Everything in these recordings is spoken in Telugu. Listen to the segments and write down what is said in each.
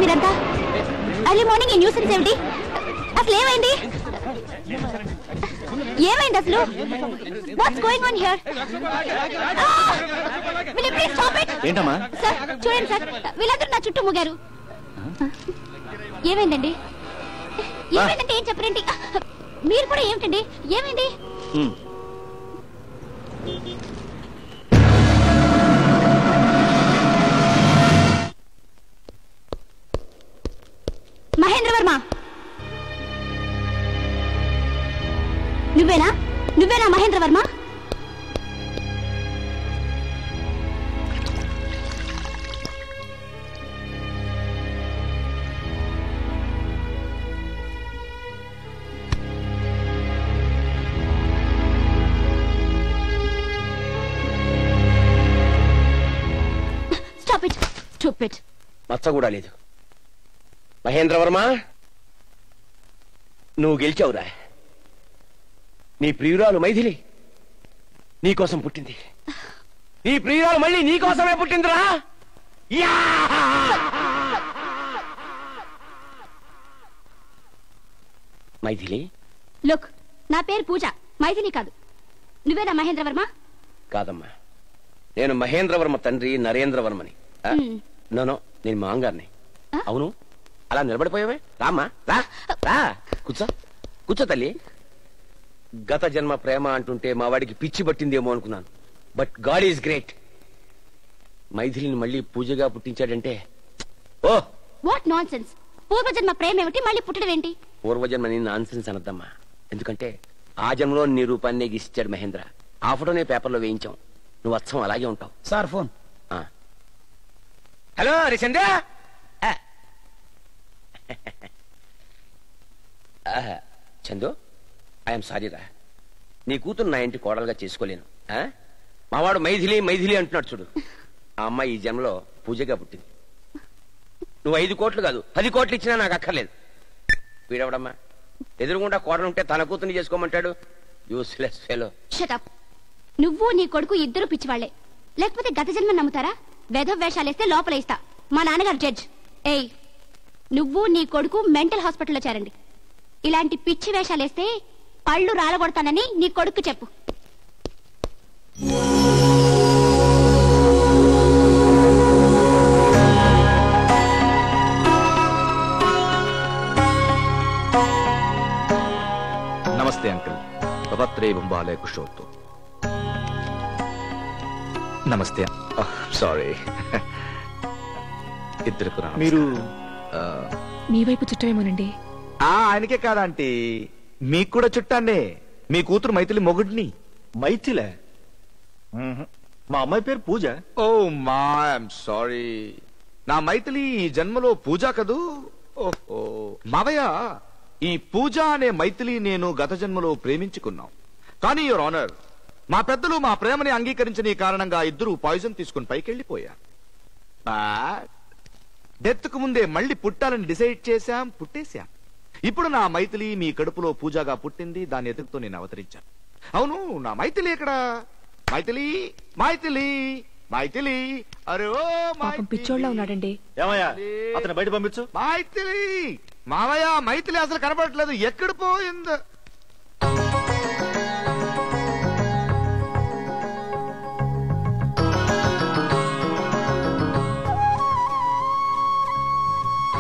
ఇదంతా? ఎర్లీ మార్నింగ్ ఈ న్యూసెన్స్ ఏమిటి? అసలు ఏమైంది? ఏమైంది అసలు? What's going on here? Will you please stop it? ఏంటమ్మా? సార్ చూడండి సార్, వీళ్ళందరూ నా చుట్టూ మూగారు. ఏమైందండి? ఏమైందంటే ఏం చెప్పరేంటి? మీరు కూడా ఏమిటండి? ఏమైంది? మహేంద్ర వర్మ, నువ్వేనా? నువ్వేనా Mahendra Varma? Stop it. Stupid. మచ్చ కూడా లేదు. మహేంద్రవర్మ, నువ్వు గెలిచావురా. నీ ప్రియురాలు మైథిలి నీకోసం పుట్టింది. నీ ప్రియురాలు మళ్ళీ నీకోసమే పుట్టిందిరా. మైథిలి, లుక్, నా పేరు పూజ, మైథిలి కాదు. నువ్వేనా మహేంద్రవర్మ? కాదమ్మా, నేను మహేంద్రవర్మ తండ్రి నరేంద్రవర్మని. నో, నేను మాంగారిని. అవును, అలా నిలబడిపోయావే. రామ్మా, రా రా, కూర్చో కూర్చో తల్లి. గత జన్మ ప్రేమ అంటుంటే మా వాడికి పిచ్చి పట్టిందేమో అనుకున్నాను. But God is great. మైథిలిని మళ్ళీ పూజగా పుట్టించాడంటే ఓ వాట్ నాన్ సెన్స్. పూర్వజన్మ ప్రేమ ఏమిటి, మళ్ళీ పుట్టడం ఏంటి? పూర్వజన్మని నాన్ సెన్స్ అనద్దమ్మా. ఎందుకంటే ఆ జన్మలో నీ రూపాన్ని గీసిచ్చాడు మహేంద్ర. ఆ ఫోటోనే పేపర్లో వేయించాం. నువ్వు అచ్చం అలాగే ఉంటావు. Sir phone. హలో రిచంద్ర. చందు, ఐఎమ్ సారీ రా. నీ కూతురు నా ఇంటి కోడలుగా చేసుకోలేను. మావాడు మైథిలి మైథిలి అంటున్నాడు చూడు. ఆ అమ్మాయి ఈ జన్మలో పూజగా పుట్టింది. నువ్వు 5 కోట్లు కాదు 10 కోట్లు ఇచ్చినా నాకు అక్కర్లేదు. వీడవడమ్మా, ఎదురుగుండా కోడలు ఉంటే తన కూతుర్ని చేసుకోమంటాడు. Useless fellow. Shut up. నువ్వు నీ కొడుకు ఇద్దరు పిచ్చివాళ్లే. లేకపోతే గత జన్మ నమ్ముతారా? వేధవ వేషాలేస్తే లోపల ఇస్తా. మా నాన్నగారు జడ్జ్. ఏయ్, నువ్వు నీ కొడుకు మెంటల్ హాస్పిటల్లో చేరండి. ఇలాంటి పిచ్చి వేషాలేస్తే పళ్ళు రాలగొడతానని నీ కొడుకు చెప్పు. నమస్తే అంకుల్. భవత్రే బొంబాలే కుషోత్తు. నమస్తే. సారీ, ఇద్దరికి మీరు మీ వైపు చుట్టమేమోనండి. ఆయనకే కాదంటీ, మీకు కూడా చుట్టాన్నే. మీ కూతురు మైథిలి మొగుడిని. మైథిలే? మా అమ్మాయి పేరు పూజ. ఓ మా ఐఎమ్ సారీ. నా మైథిలి ఈ జన్మలో పూజ కదూ. ఓహో మావయ్య, ఈ పూజ అనే మైథిలి నేను గత జన్మలో ప్రేమించుకున్నాం. కానీ యువర్ ఆనర్, మా పెద్దలు మా ప్రేమని అంగీకరించని కారణంగా ఇద్దరు పాయిజన్ తీసుకుని పైకెళ్లిపోయారు. డెత్ కు ముందే మళ్ళీ పుట్టాలని డిసైడ్ చేశాం, పుట్టేశాం. ఇప్పుడు నా మైథిలి మీ కడుపులో పూజగా పుట్టింది. దాని ఎదుగుతో నేను అవతరించాను. అవును, నా మైథిలి ఎక్కడ? మైథిలి మైథిలి మైథిలి. అరే ఓ పిచ్చోళ్ళ ఉన్నాడండి. ఏమయ్యా, అతను బయట పంపించు. మైథిలి మావయ్య, మైథిలి అసలు కనబడట్లేదు. ఎక్కడ పోయింది?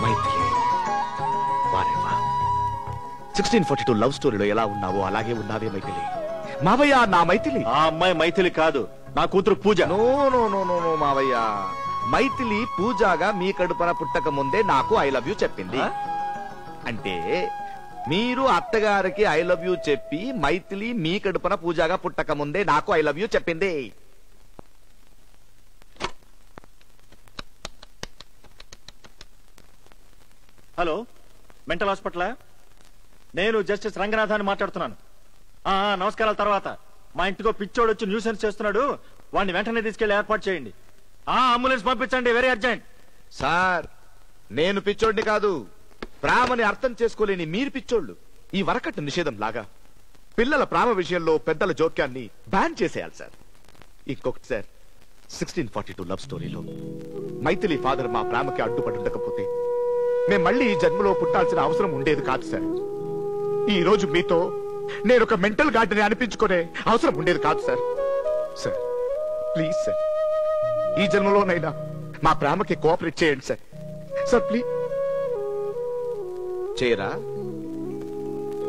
మైథిలి 1642 లవ్ స్టోరీలో ఎలా ఉన్నావో అలాగే ఉన్నావే మైథిలి. మావయ్య, నా మైథిలి. ఆ అమ్మాయి మైథిలి కాదు, నా కూతురు Pooja. No no no no no మావయ్య, మైథిలి పూజాగా మీ కడుపున పుట్టక ముందే నాకు ఐ లవ్ యూ చెప్పింది. అంటే మీరు అత్తగారికి ఐ లవ్ యూ చెప్పి మైథిలి మీ కడుపున పూజాగా పుట్టక ముందే నాకు ఐ లవ్ యూ చెప్పింది. హలో, మెంటల్ హాస్పిటలా? నేను జస్టిస్ రంగనాథాన్ని మాట్లాడుతున్నాను. నమస్కారాల తర్వాత. మా ఇంటికో పిచ్చోడు వచ్చి న్యూసెన్స్ చేస్తున్నాడు. వాడిని వెంటనే తీసుకెళ్లి ఏర్పాటు చేయండి. అంబులెన్స్ పంపించండి, వెరీ అర్జెంట్. సార్, నేను పిచ్చోడిని కాదు. ప్రేమని అర్థం చేసుకోలేని మీరు పిచ్చోళ్ళు. ఈ వరకట్టు నిషేధం లాగా పిల్లల ప్రేమ విషయంలో పెద్దల జోక్యాన్ని బ్యాన్ చేసేయాలి సార్. ఇంకొకటి సార్, 1642 లవ్ స్టోరీలో మైథిలి ఫాదర్ మా ప్రేమకి అడ్డుపడి ఉండకపోతే మేము మళ్ళీ ఈ జన్మలో పుట్టాల్సిన అవసరం ఉండేది కాదు సార్. ఈ రోజు మీతో నేను ఒక మెంటల్ గార్డెన్ అనిపించుకునే అవసరం ఉండేది కాదు సార్. సార్ ప్లీజ్ సార్, ఈ జన్మలోనైనా మా ప్రేమకి కోఆపరేట్ చేయండి సార్. Sir please. చేయరా?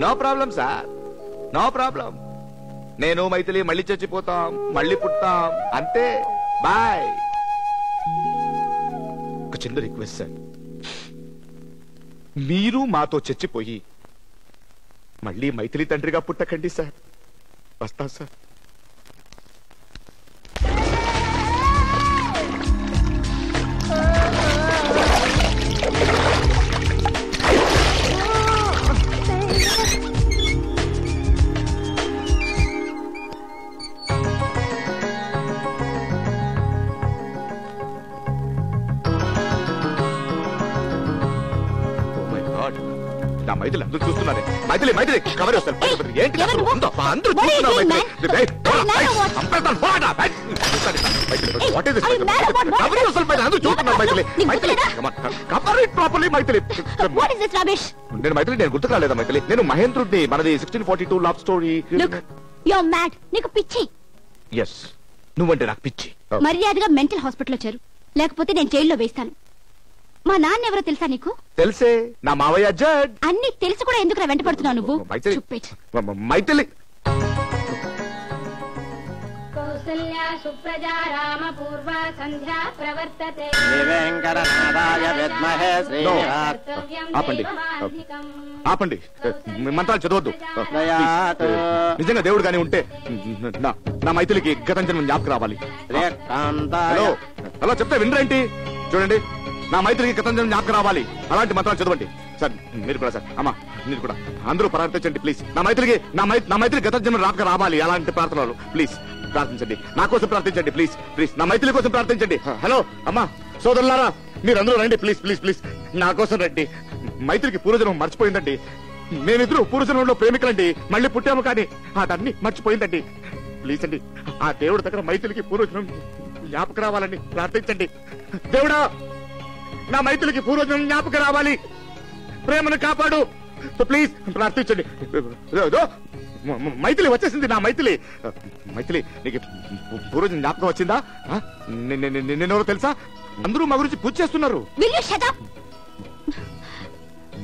No problem sir, no problem. నేను మైథిలి మళ్ళీ చచ్చిపోతాం, మళ్ళీ పుట్టాం, అంతే. బాయ్. ఒక చిన్న రిక్వెస్ట్ సార్, మీరు మాతో చచ్చిపోయి మళ్ళీ మైథిలి తండ్రిగా పుట్టకండి సార్. వస్తా సార్. నా మైథిలి అందరూ చూస్తున్నారే. మైథిలి మైథిలి కవర్ వస్తారు. ఏంటి అందరూ చూస్తున్నారు Maithili. Cover it properly Maithili. నేను మైథిలి, నేను గుర్తుకు రాలేదా మైథిలి? నేను మహేంద్రుడిని, మనది 1642 లవ్ స్టోరీ. నీకు పిచ్చి. ఎస్, నువ్వంటే నాకు పిచ్చి. మర్యాదగా మెంటల్ హాస్పిటల్ వచ్చారు, లేకపోతే నేను జైల్లో వేస్తాను. మా నాన్న ఎవరో తెలుసా నీకు? తెలుసే, నా మావయ్య జడ్. అన్ని తెలుసు కూడా ఎందుకు వెంట పడుతున్నావు నువ్వు? మైథిలి. కౌసల్యా సుప్రజా రామ పూర్వ సంధ్యా ప్రవర్తతే. ఆపండి ఆపండి, మంత్రాలు చదవద్దు. నిజంగా దేవుడు గాని ఉంటే నా మైథిలికి గతం జన్మ జ్ఞాపకం రావాలి. హలో హలో, చెప్తే వినరేంటి? చూడండి, నా మైత్రికి గతం జన్మ జ్ఞాపకం రావాలి. అలాంటి మంత్రాలు చదవండి సార్. మీరు కూడా సార్, అమ్మా మీరు కూడా అందరూ ప్రార్థించండి ప్లీజ్. నా మైత్రి గతం జన్మ జ్ఞాపకం రావాలి. అలాంటి ప్రార్థనలు ప్లీజ్ ప్రార్థించండి. నా కోసం ప్రార్థించండి ప్లీజ్ ప్లీజ్. నా మైత్రి కోసం ప్రార్థించండి. హలో అమ్మా, సోదరులారా, మీరందరూ రండి ప్లీజ్ ప్లీజ్ ప్లీజ్. నా కోసం రండి. మైత్రికి పూర్వజన్మం మర్చిపోయిందండి. మేమిద్దరు పూర్వజన్మంలో ప్రేమికులండి, మళ్ళీ పుట్టాము కానీ అదన్నీ మర్చిపోయిందండి. ప్లీజ్ అండి, ఆ దేవుడి దగ్గర మైత్రికి పూర్వజన్మం జ్ఞాపకం రావాలని ప్రార్థించండి. దేవుడా, నా మైథిలికి పూర్వజన్మ జ్ఞాపకం రావాలి, ప్రేమను కాపాడు, ప్లీజ్ ప్రార్థించండి. మైథిలి వచ్చేసింది. నా మైథిలి. మైథిలి, నీకు పూర్వజన్మ జ్ఞాపకం వచ్చిందా? నిన్నెవరో తెలుసా? అందరూ మా గురించి పూజ చేస్తున్నారు.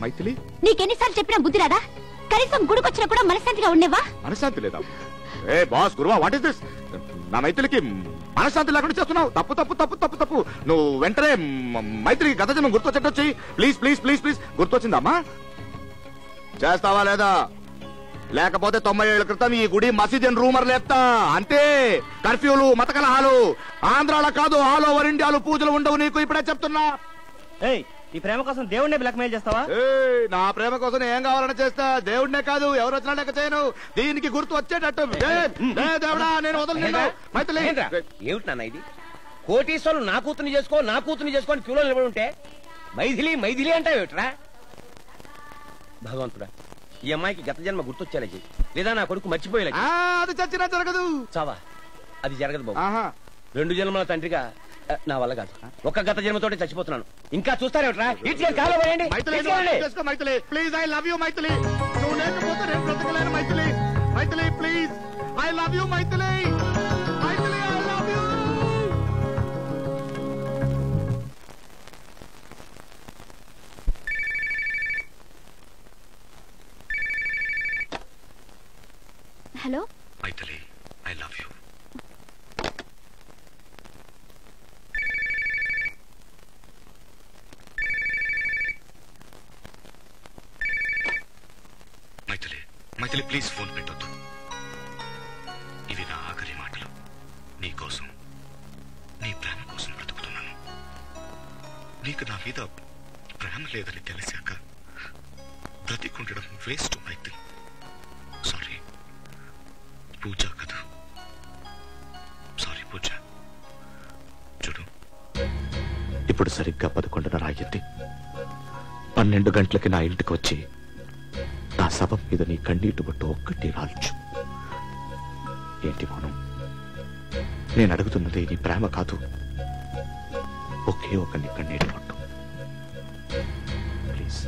మైథిలి, నీకెన్నిసార్లు చెప్పినా బుద్ధి రాదా? కనీసం గుడికొచ్చినా కూడా మనశ్శాంతిగా ఉండేవా? మనశ్శాంతి లేదా? ఏ బాస్, గురువా, వాట్ ఇస్ దిస్? నా మైథిలికి మనశ్శాంతి లేకుండా చేస్తున్నావు. తప్పు తప్పు తప్పు తప్పు తప్పు. నువ్వు వెంటనే మైత్రికి గత జన్మ గుర్తొచ్చేటొచ్చి ప్లీజ్ ప్లీజ్ ప్లీజ్ ప్లీజ్. గుర్తొచ్చిందమ్మా? చేస్తావా లేదా? లేకపోతే 90 ఏళ్ల క్రితం ఈ గుడి మసీద్ అని రూమర్ లేపుతా, అంతే. కర్ఫ్యూలు, మత కలహాలు ఆంధ్రాలో కాదు, ఆల్ ఓవర్ ఇండియాలో పూజలు ఉండవు నీకు, ఇప్పుడే చెప్తున్నా. ఈ ప్రేమ కోసం దేవుడినే బ్లాక్ మెయిల్ చేస్తావా? నా ప్రేమ కోసం ఏం కావాలని చేస్తా, దేవుడినే కాదు ఎవరు వచ్చినా లేక చేయను. దీనికి గుర్తు వచ్చేటట్టు దేవుడా నేను వదలను. మైథిలి, ఏమిటి నాన్న ఇది? కోటీశ్వరులు నా కూతుర్ని చేసుకో, నా కూతుర్ని చేసుకో అని క్యూలో నిలబడి ఉంటే మైథిలి మైథిలి అంటావు ఏమిట్రా? భగవంతుడా, ఈ అమ్మాయికి గత జన్మ గుర్తొచ్చేలా చెయ్యి, లేదా నా కొడుకు మర్చిపోయేలా. అది చచ్చినా జరగదు. చావా, అది జరగదు బాబు. 2 జన్మల తండ్రిగా నా వల్ల కాదు. ఒక్క గత జన్మతోటి చచ్చిపోతున్నాను. ఇంకా చూస్తారేమిట్రా? Maithili please, I love you Maithili. నువ్వు లేకపోతే నేను బ్రతకలేను Maithili. Maithili please, I love you Maithili. Maithili, I love you. Hello Maithili, I love you. Maithili please phone పెట్టొద్దు. ఇవి నా ఆఖరి మాటలు. నీ కోసం, నీ ప్రేమ కోసం బ్రతుకుతున్నాను. నీకు నా మీద ప్రేమ లేదని తెలిసాక బ్రతికుండడం వేస్ట్ మైథిలి. సారీ పూజ కదా. సారీ పూజ. చూడు, ఇప్పుడు సరిగ్గా 11:30 అయ్యింది. 12 గంటలకి నా ఇంటికి వచ్చి నా శవం మీద నీ కన్నీటి బట్టు ఒక్కటి రాల్చు. ఏంటి మౌనం? నేను అడుగుతున్నది నీ ప్రేమ కాదు, ఒకే ఒక నీ కన్నీటి బట్టు. థ్యాంక్స్.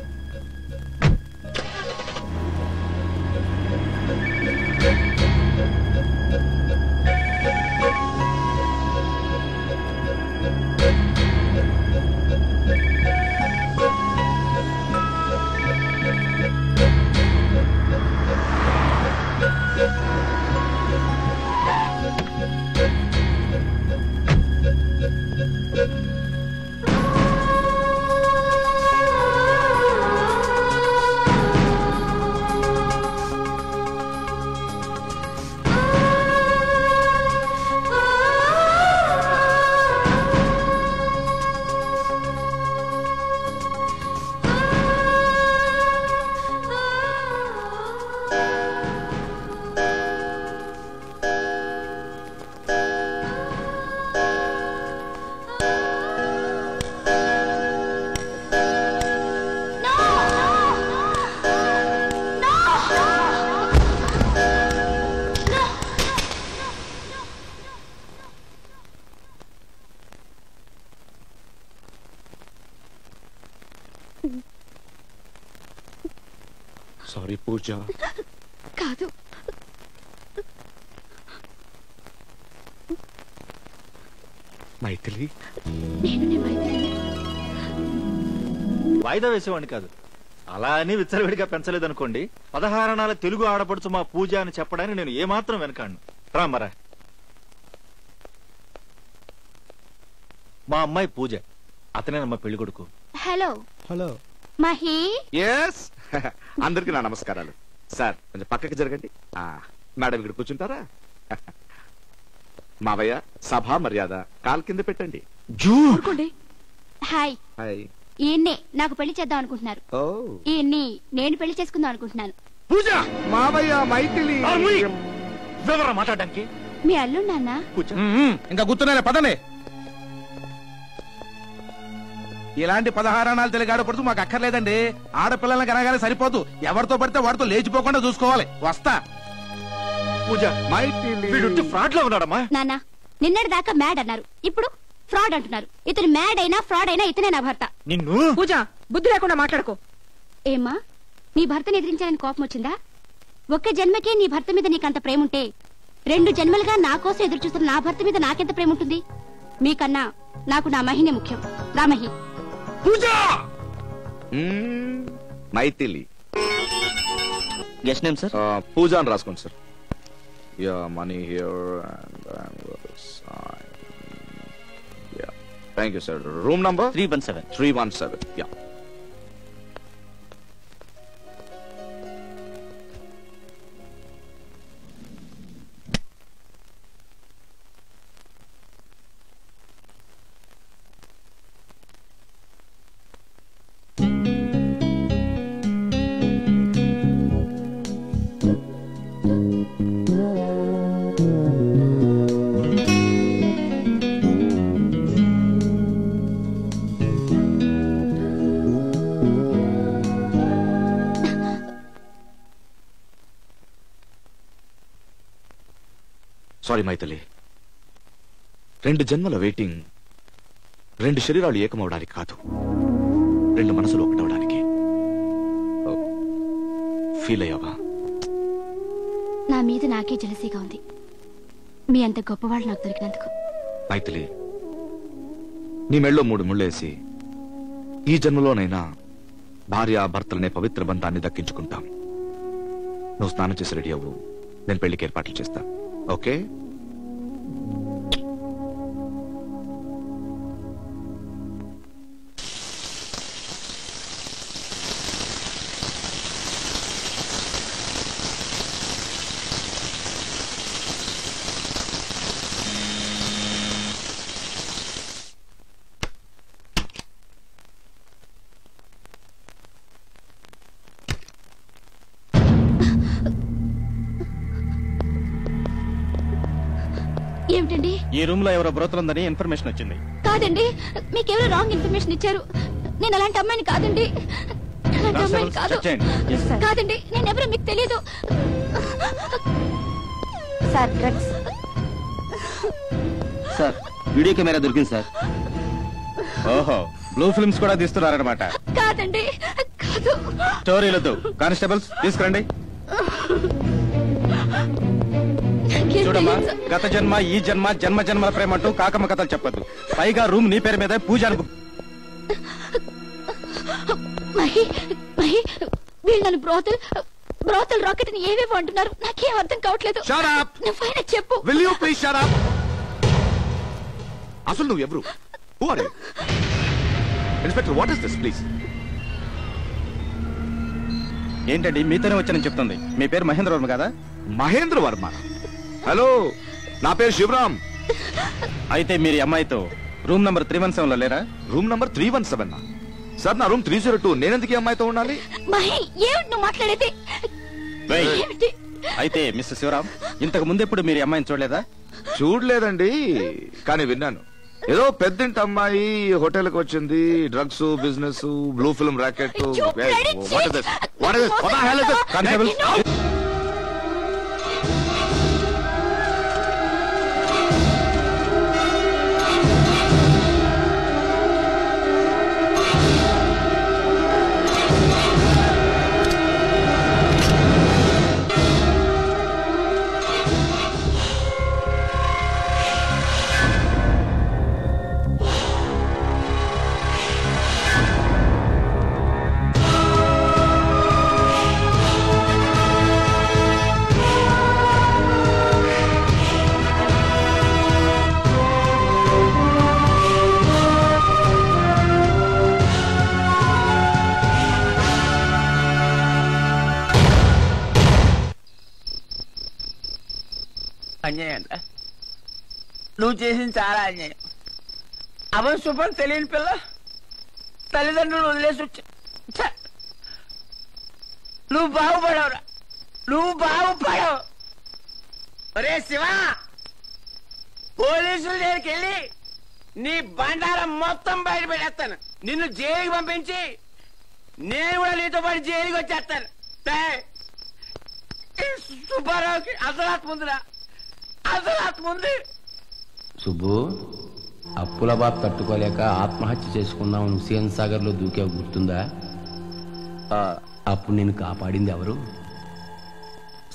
సారీ పూజ. కాదు, మైథిలి. నేను మైథిలి. వాయిదా వేసేవాడిని కాదు, అలా అని విచ్చలవిడిగా పెంచలేదనుకోండి. 16 తెలుగు ఆడపడుచు మా పూజ అని చెప్పడానికి నేను ఏమాత్రం వెనకాను. రామరా, మా అమ్మాయి పూజ, అతనేనమ్మా పెళ్లి కొడుకు. Hello hello. మహి. ఎస్. అందరికి నా నమస్కారాలు. సార్ కొంచెం పక్కకి జరగండి. మేడం ఇక్కడ కూర్చుంటారా? మావయ్య, సభా మర్యాద కాల్ కింద పెట్టండి. హాయ్. హాయ్. ఈయన్నే నాకు పెళ్లి చేద్దాం అనుకుంటున్నారు. ఈయన్ని నేను పెళ్లి చేసుకుందాం అనుకుంటున్నాను. పూజ. మావయ్య, మైథిలి. వివరం మాట్లాడడానికి మీ అల్లుడు నాన్న. ఇంకా గుర్తున్నారా? పదండి. ఇలాంటి 16 తెలుగు ఆడపడుతూ మాకు అక్కర్లేదండి. ఆడపిల్లల్ని కనగానే సరిపోదు, ఎవరితో పడితే వాడితో లేచిపోకుండా చూసుకోవాలి. వస్తా. పూజ, మైథిలి ఫ్రాడ్ లో ఉన్నాడమ్మా. నాన్న, నిన్నటి దాకా మ్యాడ్ అన్నారు, ఇప్పుడు ఫ్రాడ్ అంటున్నారు. ఇతను మ్యాడ్ అయినా ఫ్రాడ్ అయినా ఇతనే నా భర్త. నిన్ను. పూజ, బుద్ధి లేకుండా మాట్లాడుకో. ఏమ్మా, నీ భర్తని ఎదిరించాలని కోపం వచ్చిందా? ఒక్క జన్మకే నీ భర్త మీద నీకంత ప్రేముంటే 2 జన్మలుగా నా కోసం ఎదురు చూస్తున్న నా భర్త మీద నాకెంత ప్రేమ ఉంటుంది? మీకన్నా నాకు నా మహినే ముఖ్యం. రామహి. Pooja. Maithili. Guest name sir? Pooja అని రాసుకోండి sir. Yeah, money here and yeah, thank you sir. Room number 317. 317. Yeah. Sorry Maithili, 2 జన్మల వెయిటింగ్ 2 శరీరాలు ఏకమవడానికి కాదు, 2 మనసులు ఒకటవడానికి. ఫీల్ అయ్యావా? నా మీద నాకే జలసీగా ఉంది, మీ అంత గొప్పవాళ్ళు నాకు దొరికినందుకు. మైథిలి, నీ మెళ్ళో 3 ముళ్ళేసి ఈ జన్మలోనైనా భార్యాభర్తలనే పవిత్ర బంధాన్ని దక్కించుకుంటాం. నువ్వు స్నానం చేసి రెడీ అవ్వు, నేను పెళ్లికి ఏర్పాట్లు చేస్తా. ఓకే? ఏమిటండి? ఈ రూమ్ లో ఎవరో బ్రోతలుందని ఇన్ఫర్మేషన్ వచ్చింది. కాదండి, మీకెవరో రాంగ్ ఇన్ఫర్మేషన్ ఇచ్చారు. నేను అలాంటి అమ్మాయిని కాదండి. అలాంటి అమ్మాయిని కాదు. కాదండి, నేనెవరో మీకు తెలియదు. Sir, drugs. Sir, video camera దొరికింది సార్. ఓహో, బ్లూ ఫిల్మ్స్ కూడా తీస్తున్నారన్నమాట. కాదండి, లేదు. స్టోరీలొద్దు, కానిస్టేబుల్స్ తీసుకురండి. చూడమ్మా, గత జన్మ, ఈ జన్మ, జన్మ జన్మల ప్రేమ అంటూ కాకమ్మ కథలు చెప్పద్దు. పైగా రూమ్ నీ పేరు మీద పూజ మహి మహి వీళ్ళు నన్ను బ్రోతల్ రాకెట్ అని ఏవేవో అంటున్నారు. నాకేం అర్థం కావట్లేదు. నువ్వైనా చెప్పు. Will you please shut up? అసలు నువ్వు ఎవరు? Who are you? Inspector, what is this, please? ఏంటండి మీతోనే వచ్చానని చెప్తుంది. మీ పేరు మహేంద్ర వర్మ కదా? మహేంద్ర వర్మ. హలో, నా పేరు శివరామ్. అయితే మీరు అమ్మాయితో రూమ్ నంబర్ 317 లో లేరా? Room number 317. సార్, నా రూమ్ 302. నేనెందుకు ఈ అమ్మాయితో ఉండాలి? మహి, ఏమిటి నువ్వు మాట్లాడేది? ఏమిటి? అయితే మిస్టర్ శివరామ్, ఇంతకు ముందెప్పుడు మీరు అమ్మాయిని చూడలేదా? చూడలేదండి, కానీ విన్నాను. ఏదో పెద్దింటి అమ్మాయి హోటల్ కి వచ్చింది, drugs business, blue film racket. అన్యాయం నువ్వు చేసింది చాలా అన్యాయం. అవన్ శుభం తెలియని పిల్ల తల్లిదండ్రులు వదిలేసి వచ్చా. నువ్వు బాగుపడవురా, నువ్వు బాగుపడవు. ఒరే శివ, పోలీసుల దగ్గరికి వెళ్ళి నీ బండారం మొత్తం బయట పెట్టేస్తాను. నిన్ను జైలుకి పంపించి నేను కూడా నీతో పాటు జైలుకి వచ్చేస్తాను. సుబ్బారావుకి అసలు ముందురా, అసలు ముందు. సుబ్బు, అప్పుల బాధ తట్టుకోలేక ఆత్మహత్య చేసుకున్నాం హుస్సేన్ సాగర్ లో దూకే గుర్తుందా? అప్పుడు నేను కాపాడింది ఎవరు?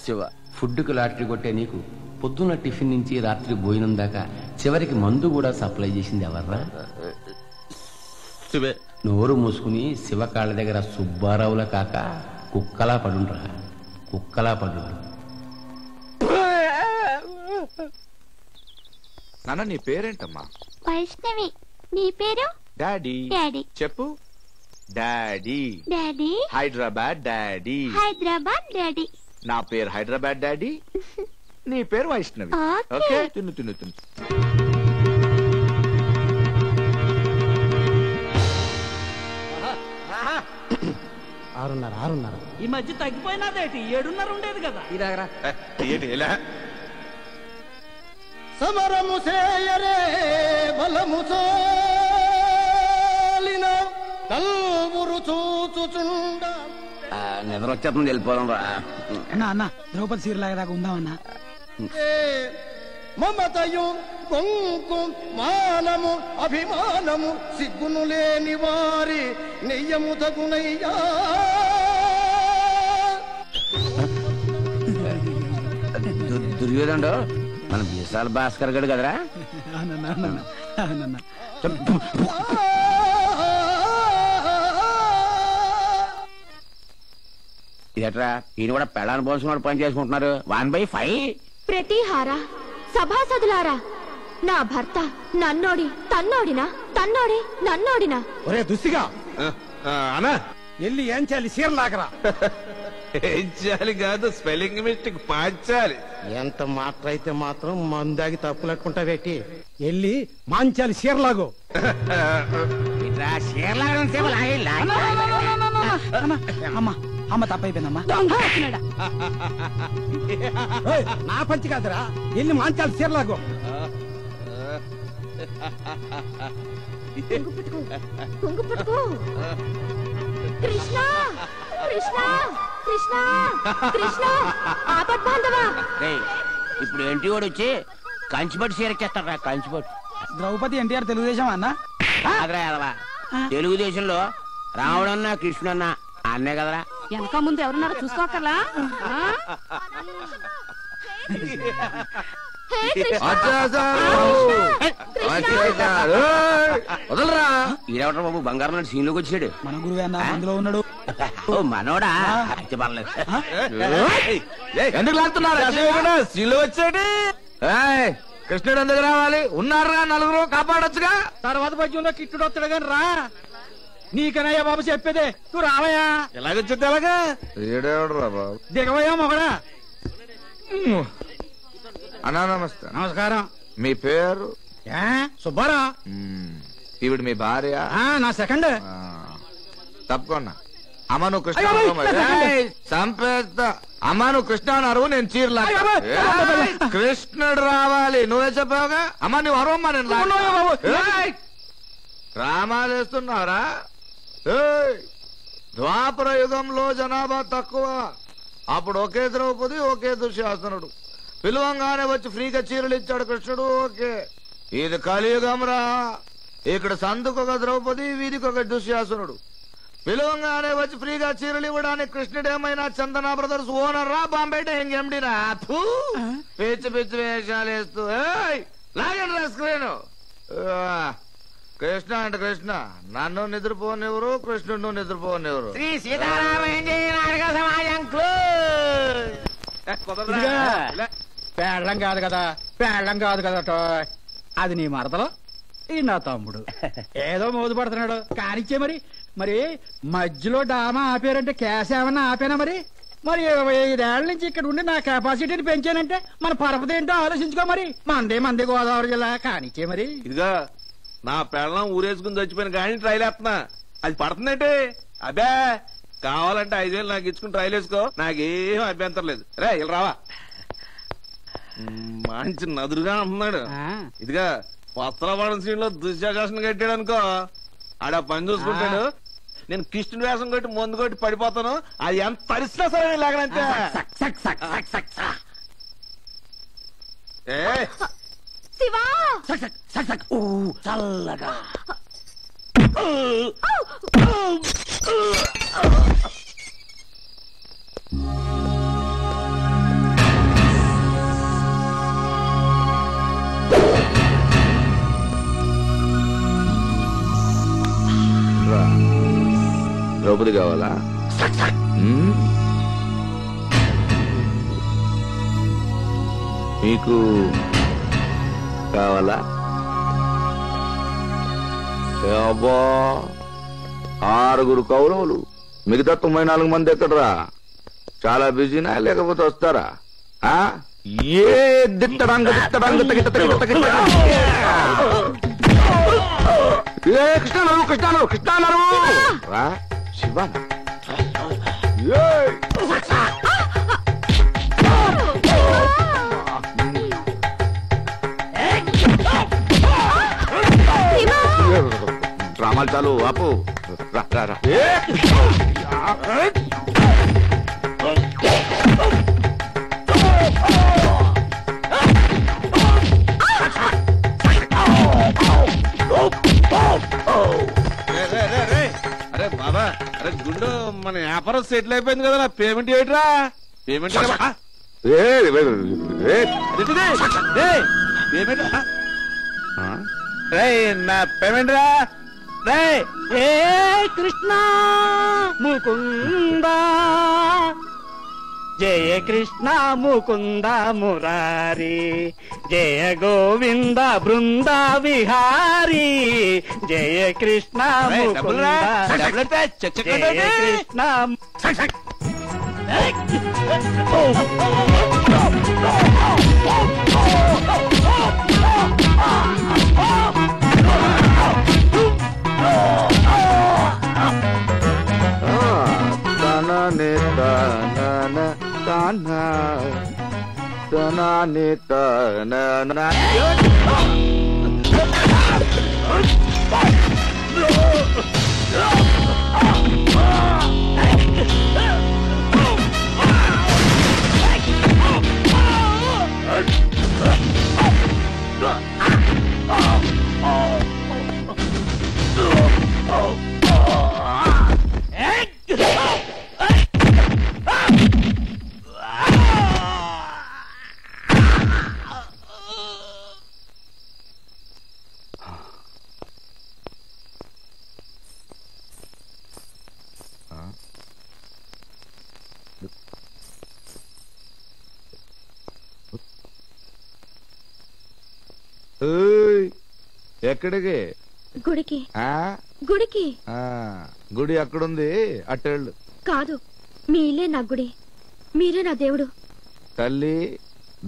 శివ. ఫుడ్కి లాటరీ కొట్టే నీకు పొద్దున్న టిఫిన్ నుంచి రాత్రి భోజనం దాకా చివరికి మందు కూడా సప్లై చేసింది ఎవర్రా? శివే. నోరు మూసుకుని శివ కాళ్ళ దగ్గర సుబ్బారావుల కాక కుక్కలా పడుండ్రా, కుక్కలా పడుండ్రు. నాన్న, నీ పేరేంటమ్మా? వైష్ణవి. నీ పేరు? డాడీ. డాడీ. చెప్పు. Daddy. Daddy. Hyderabad daddy. Hyderabad daddy. నా పేరు హైదరాబాద్ డాడీ, నీ పేరు వైష్ణవి. ఓకే, తిను తిను తిను. ఆరున్నర. ఈ మధ్య తగ్గిపోయినదేటి? 7:30 ఉండేది కదా. ఇదాగరా సమరము సేయరే బలము సోలిన కల్వురు చూచుచుండ. నిద్ర వచ్చేస్తుంది, వెళ్ళిపోదాం రా. అన్న ద్రౌపది సీరలాగదాకా ఉందామన్నా. మమతయు కొంకు మానము అభిమానము సిగ్గును లేని వారి నెయ్యము తగునయ్యా. దుర్యోధనుడు మన విశాల భాస్కర్ గడు కదరా? ఇదట్రా, ఈయన కూడా పెళ్ళాన్ని పోల్చుకున్నాడు పని చేసుకుంటున్నారు. 1/5. ప్రతిహార సభాసదులారా, నా భర్త నన్నోడి తన్నోడినా, తన్నోడి నన్నోడినా. ఒరే దుస్సిగా అనా, ఎల్లి ఏం చేయాలి? సీరలాగరా. ఏం చేయాలి కాదు, స్పెల్లింగ్ మిస్టేక్ మార్చాలి. ఎంత మాత్ర అయితే మాత్రం మందాగి తప్పులెట్టుకుంటా పెట్టి ఎల్లి మాంచాలి సీరలాగో. అమ్మ తప్పైపోయిందమ్మా. నా పంచి కాదురా, ఎల్లి మాంచాలి సీరలాగో. కృష్ణ కృష్ణ కృష్ణ కృష్ణ ఆపద్బాంధవా. ఇప్పుడు ఏంటి వాడు వచ్చి కంచిపట్టు సీరకేస్తారా? కంచిపట్టు. ద్రౌపది ఎన్టీఆర్ తెలుగుదేశం అన్న. తెలుగుదేశంలో రాముడన్నా కృష్ణన్నా అన్నే కదరా. వెనక ముందు ఎవరున్నారో చూసుకోకర్లా. వదలరా ఈడవటం బాబు బంగారం నాటి సీన్ లోకి వచ్చాడు. మన గురువు అందులో ఉన్నాడు. ఓ మనోడా అయితే పర్లేదు. ఎందుకు లాగుతున్నారు? సీన్లో వచ్చాడు. కృష్ణుడు ఎందుకు రావాలి? ఉన్నారా నలుగురు కాపాడొచ్చుగా. తర్వాత పద్యంలో కిట్టుడు వస్తాడు కానీ రా. నీకనయ్యా బాబు చెప్పేదే, నువ్వు రావయ్యా. ఎలాగొచ్చింది ఎలాగా? ఏడేవడరా బాబు. దిగవయ్యా మొగడా. అన్నా నమస్తే. నమస్కారం. మీ పేరు? సుబ్బారా. ఈవిడ మీ భార్య? నా సెకండ్. తప్పకుండా. అమ్మ నువ్వు కృష్ణ చంపేస్తా. అమ్మ నువ్వు కృష్ణ అన్నారు, నేను చీరలా. కృష్ణుడు రావాలి నువ్వే చెప్పావుగా. అమ్మ నువ్వు అరవమ్మా, నేను డ్రామాలు వేస్తున్నావురా. ద్వాపర యుగంలో జనాభా తక్కువ. అప్పుడు ఒకే ద్రౌపది ఒకే దుశ్శాసనుడు. పిలువంగానే వచ్చి ఫ్రీగా చీరలు ఇచ్చాడు కృష్ణుడు. ఓకే, ఇది కలియుగం రా. ఇక్కడ సందుకొక ద్రౌపది, వీధికొక దుశ్శాసనుడు. పిలువంగానే వచ్చి ఫ్రీగా చీరలు ఇవ్వడానికి కృష్ణుడు ఏమైనా చందన బ్రదర్స్ ఓనర్ రా, బాంబే ఇంకెండిరా? పిచ్చి పిచ్చి వేషాలు వేస్తూ లాగండి రా స్క్రీన్. కృష్ణ అంటే కృష్ణ, నన్ను నిద్రపోనివ్వరు, కృష్ణుడు నిద్రపోనివ్వరు. శ్రీ సీతారామ సమాజం పేళ్ళం కాదు కదా, పేళ్ళం కాదు కదా. అది నీ మరదలో, ఈ నా తమ్ముడు. ఏదో మోదు పడుతున్నాడు కానిచ్చే. మరి మధ్యలో డామా ఆపారంటే క్యాష్ ఏమన్నా ఆపానా? మరి 25 ఏళ్ల నుంచి ఇక్కడ ఉండి నా కెపాసిటీని పెంచానంటే మన పరపతి ఏంటో ఆలోచించుకో. మంది గోదావరి జిల్లా కానిచ్చే. ఇదిగా నా పెళ్ళం ఊరేసుకుని చచ్చిపోయిన కానీ ట్రైల్ వేస్తున్నా, అది పడుతుందంటే. అబ్బే కావాలంటే 5,000 నాకు ఇచ్చుకుని ట్రైల్ వేసుకో, నాకేం అభ్యంతరం లేదు. రే ఇలా రావా. మంచి నదురుగా అంటున్నాడు. ఇదిగా వస్త్రవాడం శ్రీలో దుశ్శాసన కట్టాడు అనుకో, ఆడ పని చూసుకుంటాడు. నేను కృష్ణుడి వేషం కొట్టి ముందు కొట్టి పడిపోతాను. అది ఎంత పరిస్థితి సరే లేకనంతే. చల్లగా ద్రౌపది కావాలా? మీకు కావాలా? అబ్బా 6 కౌరవులు, మిగతా 94 మంది ఎక్కడరా? చాలా బిజీనా లేకపోతే వస్తారా? ఏ దిట్టడాంగ కృష్ణానరు కృష్ణానరు కృష్ణానరు రా శివ. డ్రామాలు చాలు ఆపు. అరే బాబా, అరే గుండు మన వ్యాపారం సెటిల్ అయిపోయింది కదా, పేమెంట్ ఏంట్రా? పేమెంట్ నా పేమెంట్ రా. కృష్ణ ముకుంద జయ కృష్ణ ముకుంద మురారి జయ గోవింద బృంద విహారీ జయ కృష్ణ ముకుంద జయ కృష్ణ. ఎక్కడికి? గుడికి. ఆ గుడికి. గుడి అక్కడుంది, అట్టేళ్ళు. కాదు, మీ ఇల్లే నా గుడి, మీరే నా దేవుడు. తల్లి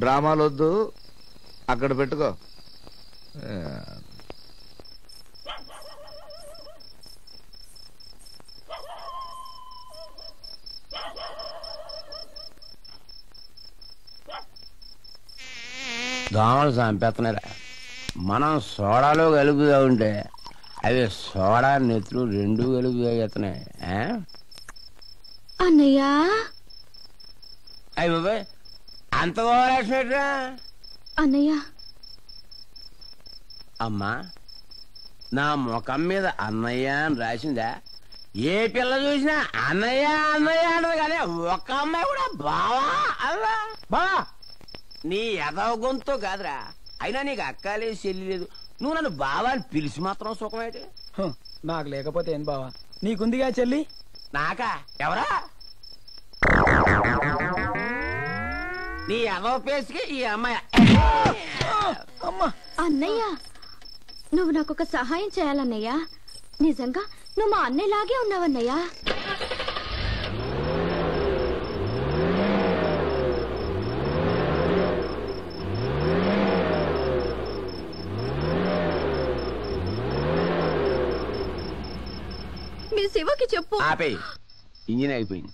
డ్రామాలొద్దు, అక్కడ పెట్టుకో. దోమలు చంపేస్తున్నారా? మనం సోడాలో కలుపుతా ఉంటే అవి సోడా నెత్తులు రెండు కలుపు తాగేస్తున్నాయి. అన్నయ్యా అయ్యి బాబాయ్, అంత ఓవరాక్షన్ అన్నయ్య. అమ్మా, నా ముఖం మీద అన్నయ్య అని రాసిందా? ఏ పిల్ల చూసినా అన్నయ్య అన్నయ్య అంటది, కానీ ఒక్క అమ్మాయి కూడా బావా అలా బావా. నీ ఎదవ గొంతు కాదురా, అయినా నీకు అక్కాలే చెల్లి లేదు, నువ్వు నన్ను బావా అని పిలిచి మాత్రం సుఖమేటి? నాకు లేకపోతే ఏం బావా, నీకుందిగా చెల్లి. నాకా? ఎవరా? నీ ఎదవ పేసుకి ఈ అమ్మాయి. అన్నయ్య, నువ్వు నాకొక సహాయం చేయాలన్నయ్యా. నిజంగా నువ్వు మా అన్నయ్యలాగే ఉన్నావన్నయ్యా. మీ శివకి చెప్పు. ఆపేయి, ఇంజిన్ అయిపోయింది.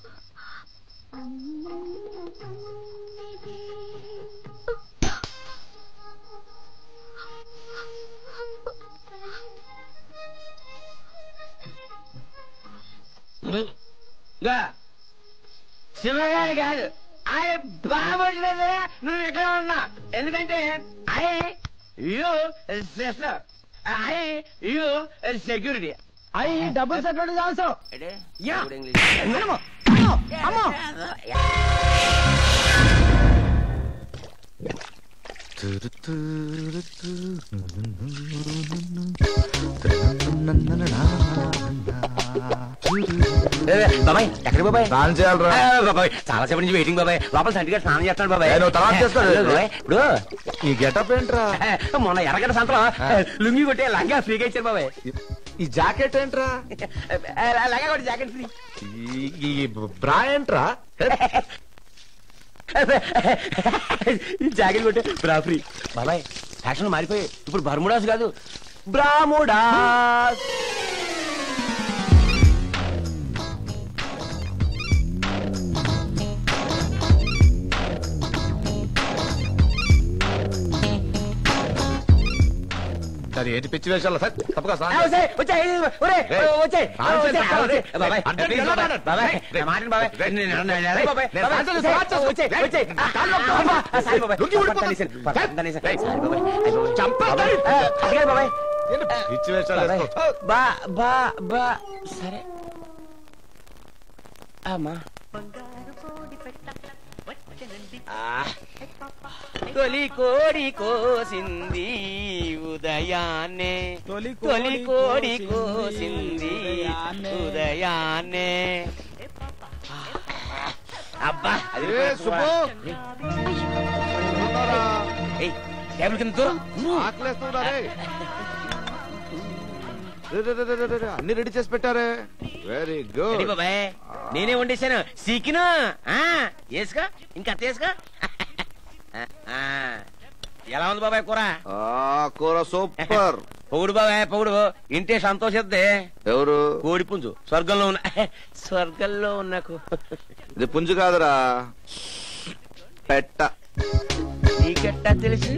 శివగారి కాదు, ఆయన బాగుండలేదు, నువ్వు ఇక్కడ ఉన్నా. ఎందుకంటే సెక్యూరిటీ డబుల్ సెక్యూరిటీ అవసరం. బాబాయ్, ఎక్కడ బాబాయ్? స్నానం చేయాలరా బాబాయ్, చాలా సేపటి నుంచి వెయిటింగ్ బాబాయ్. లోపల సంటిగా స్నానం చేస్తాను బాబాయ్. తర్వాత చేస్తాడు. ఇప్పుడు ఈ గెటప్ ఏంట్రా? మొన్న ఎర్రగడ్డ సంతలో లుంగి కొట్టే లంగా ఫ్రీగా ఇచ్చారు బాబాయ్. ఈ జాకెట్ ఏంట్రా? లంగా కొట్టి జాకెట్ ఫ్రీ. ఈ బ్రా ఏంట్రా? జాకెట్ కొట్టే బ్రా ఫ్రీ. బాబాయ్, ఫ్యాషన్ మారిపోయి ఇప్పుడు బర్ముడాస్ కాదు, బ్రాముడాస్. అది ఏంటి పిచ్చి వేషాలు? తప్పగా పిచ్చి వేషాలు. సరే అమ్మా. తొలి కోడి కోసింది ఉదయాన్నే, తొలి కోడి కోసింది ఉదయాన్నే. అబ్బా టేబుల్ కింద దూరం. అన్ని రెడీ చేసి పెట్టారే. వెరీ గుడ్ బాబాయ్, నేనే వండేశాను. సీకిను వేసుకో, ఇంకా వేసుకో. ఎలా ఉంది బాబాయ్ కూర? కూర సూపర్. పొగుడు బాబాయ్ పొగుడు, ఇంటే సంతోషిద్దే. ఎవరు? కోడి పుంజు. స్వర్గంలో ఉన్న స్వర్గంలో ఉన్నకు. ఇది పుంజు కాదురా, పెట్ట. నీకెట్టా తెలుసు?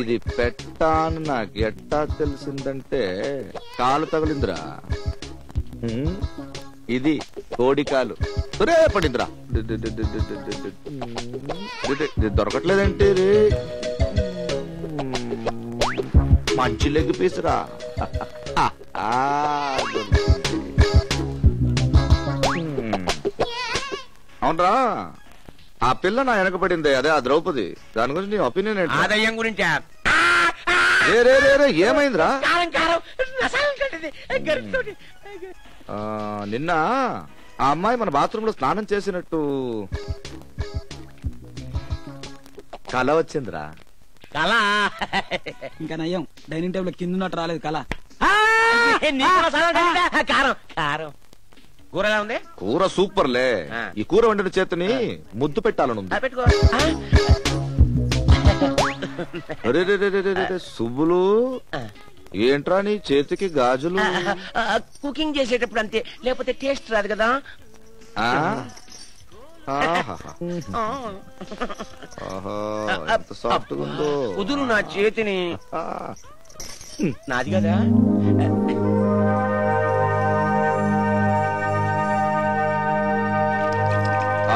ఇది పెట్ట అని నాకు ఎట్టా తెలిసిందంటే కాలు తగిలిందిరా. ఇది కోడికాలు పడిందిరా. దొరకట్లేదంటే మంచి లెగ్ పీసురా. అవునరా, ఆ పిల్ల నా వెనకపడిందే, అదే ఆ ద్రౌపది. దాని గురించి నీ ఒపీనియన్ ఏంటి? ఆదయం గురించి ఏమైందిరా? నిన్న ఆ అమ్మాయి మన బాత్రూమ్ లో స్నానం చేసినట్టు కల వచ్చిందిరా. కళ ఇంకా నయ్యం డైనింగ్ టేబుల్ కింద ఉన్నట్టు రాలేదు కళ. కారం కారం కూర ఎలా ఉంది? కూర సూపర్లే. ఈ కూర వండిన చేతిని ముద్దు పెట్టాలను పెట్టుకో. సుబ్బులు ఏంట్రా నీ చేతికి గాజులు? కుకింగ్ చేసేటప్పుడు అంతే, లేకపోతే టేస్ట్ రాదు కదా. సాఫ్ట్ ఉందో. కుదురు నా చేతిని. నాది కదా.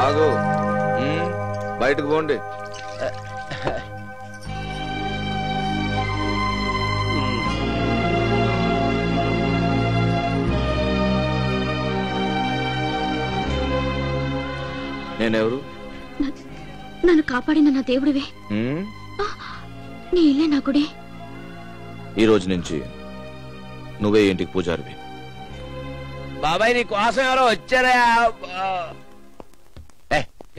ఆగు, బయటకు పోండి. నేనెవరు? నన్ను కాపాడిన నా దేవుడివే. నీ ఇల్లే నా గుడి. ఈ రోజు నుంచి నువ్వే ఇంటికి పూజారివి. బాబాయ్ నీ కోసం ఎవరో వచ్చారా?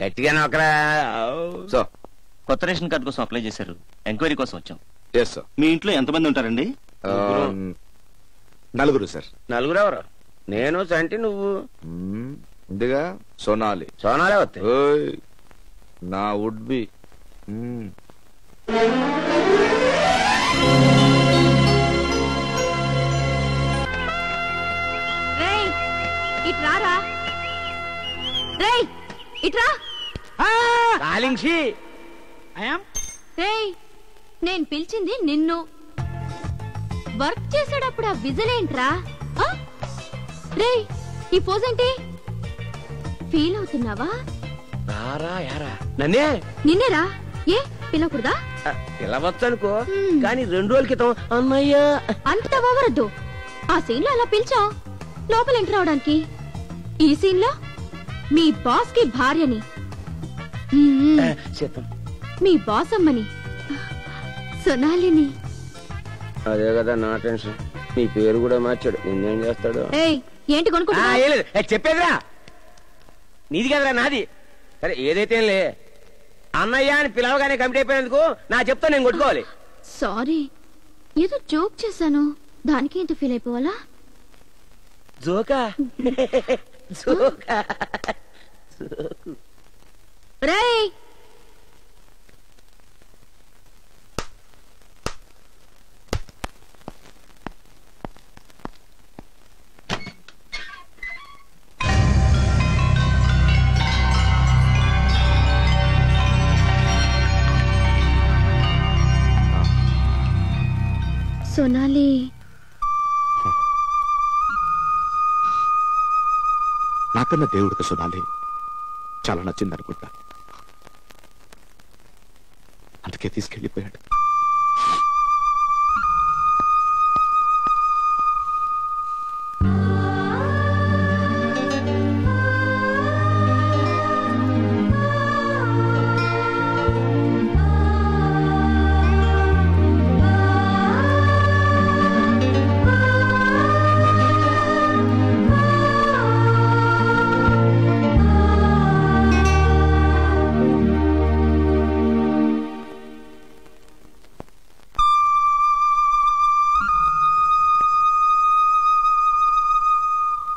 గట్టిగా నొక్కరా. సో కొత్త రేషన్ కార్డు కోసం అప్లై చేశారు, ఎంక్వైరీ కోసం వచ్చాం. Yes sir. మీ ఇంట్లో ఎంతమంది ఉంటారండి? నలుగురు సార్. నలుగురు ఎవరు? నేను సంటి, నువ్వు. ఇందిగా సోనాలి. సోనాలే వస్తాయి. నా వుడ్ బి. ఇట్రారా రేయ్, ఇట్రా. రేయ్, నేను పిలిచింది నిన్ను. వర్క్ చేసేటప్పుడు ఆ విజిలేంట్రా? రేయ్, ఈ పోజ్ ఏంటి? ఫీల్ అవుతున్నావా? నన్నే నిన్నేరా. ఏ పిలవకూడదా? పిలవచ్చు అనుకో, కానీ 2 రోజుల క్రితం అన్నయ్యా అంత ఓవరద్దు. ఆ సీన్ లో అలా పిలిచావు లోపల ఎంటర్ అవడానికి. ఈ సీన్ లో మీ బాస్ కి భార్యని, మీ బాస్ అమ్మని, సొనాలిని. అదే కదా నా టెన్షన్. నీ పేరు కూడా మార్చాడు, నిన్నేం చేస్తాడు? ఏంటి కొనుక్కుంటా? చెప్పేదిరా, నీది కదరా నాది. సరే ఏదైతే లే, అన్నయ్య అని పిలవగానే కమిటీ అయిపోయినందుకు నా చెప్తా నేను కొట్టుకోవాలి. సారీ, ఏదో జోక్ చేశాను, దానికి ఇంత ఫీల్ అయిపోవాలా? జోకా? జోకా? రేయ్, సోనాలి. నాకన్నా దేవుడికి సోనాలి చాలా నచ్చింది అనుకుంటా, అందుకే తీసుకెళ్లిపోయాడు.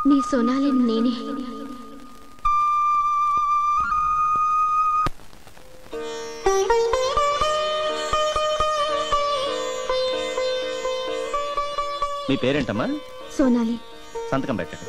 నీ సోనాలిని నేనే. మీ పేరేంటమ్మా? సోనాలి. సంతకం పెట్టండి.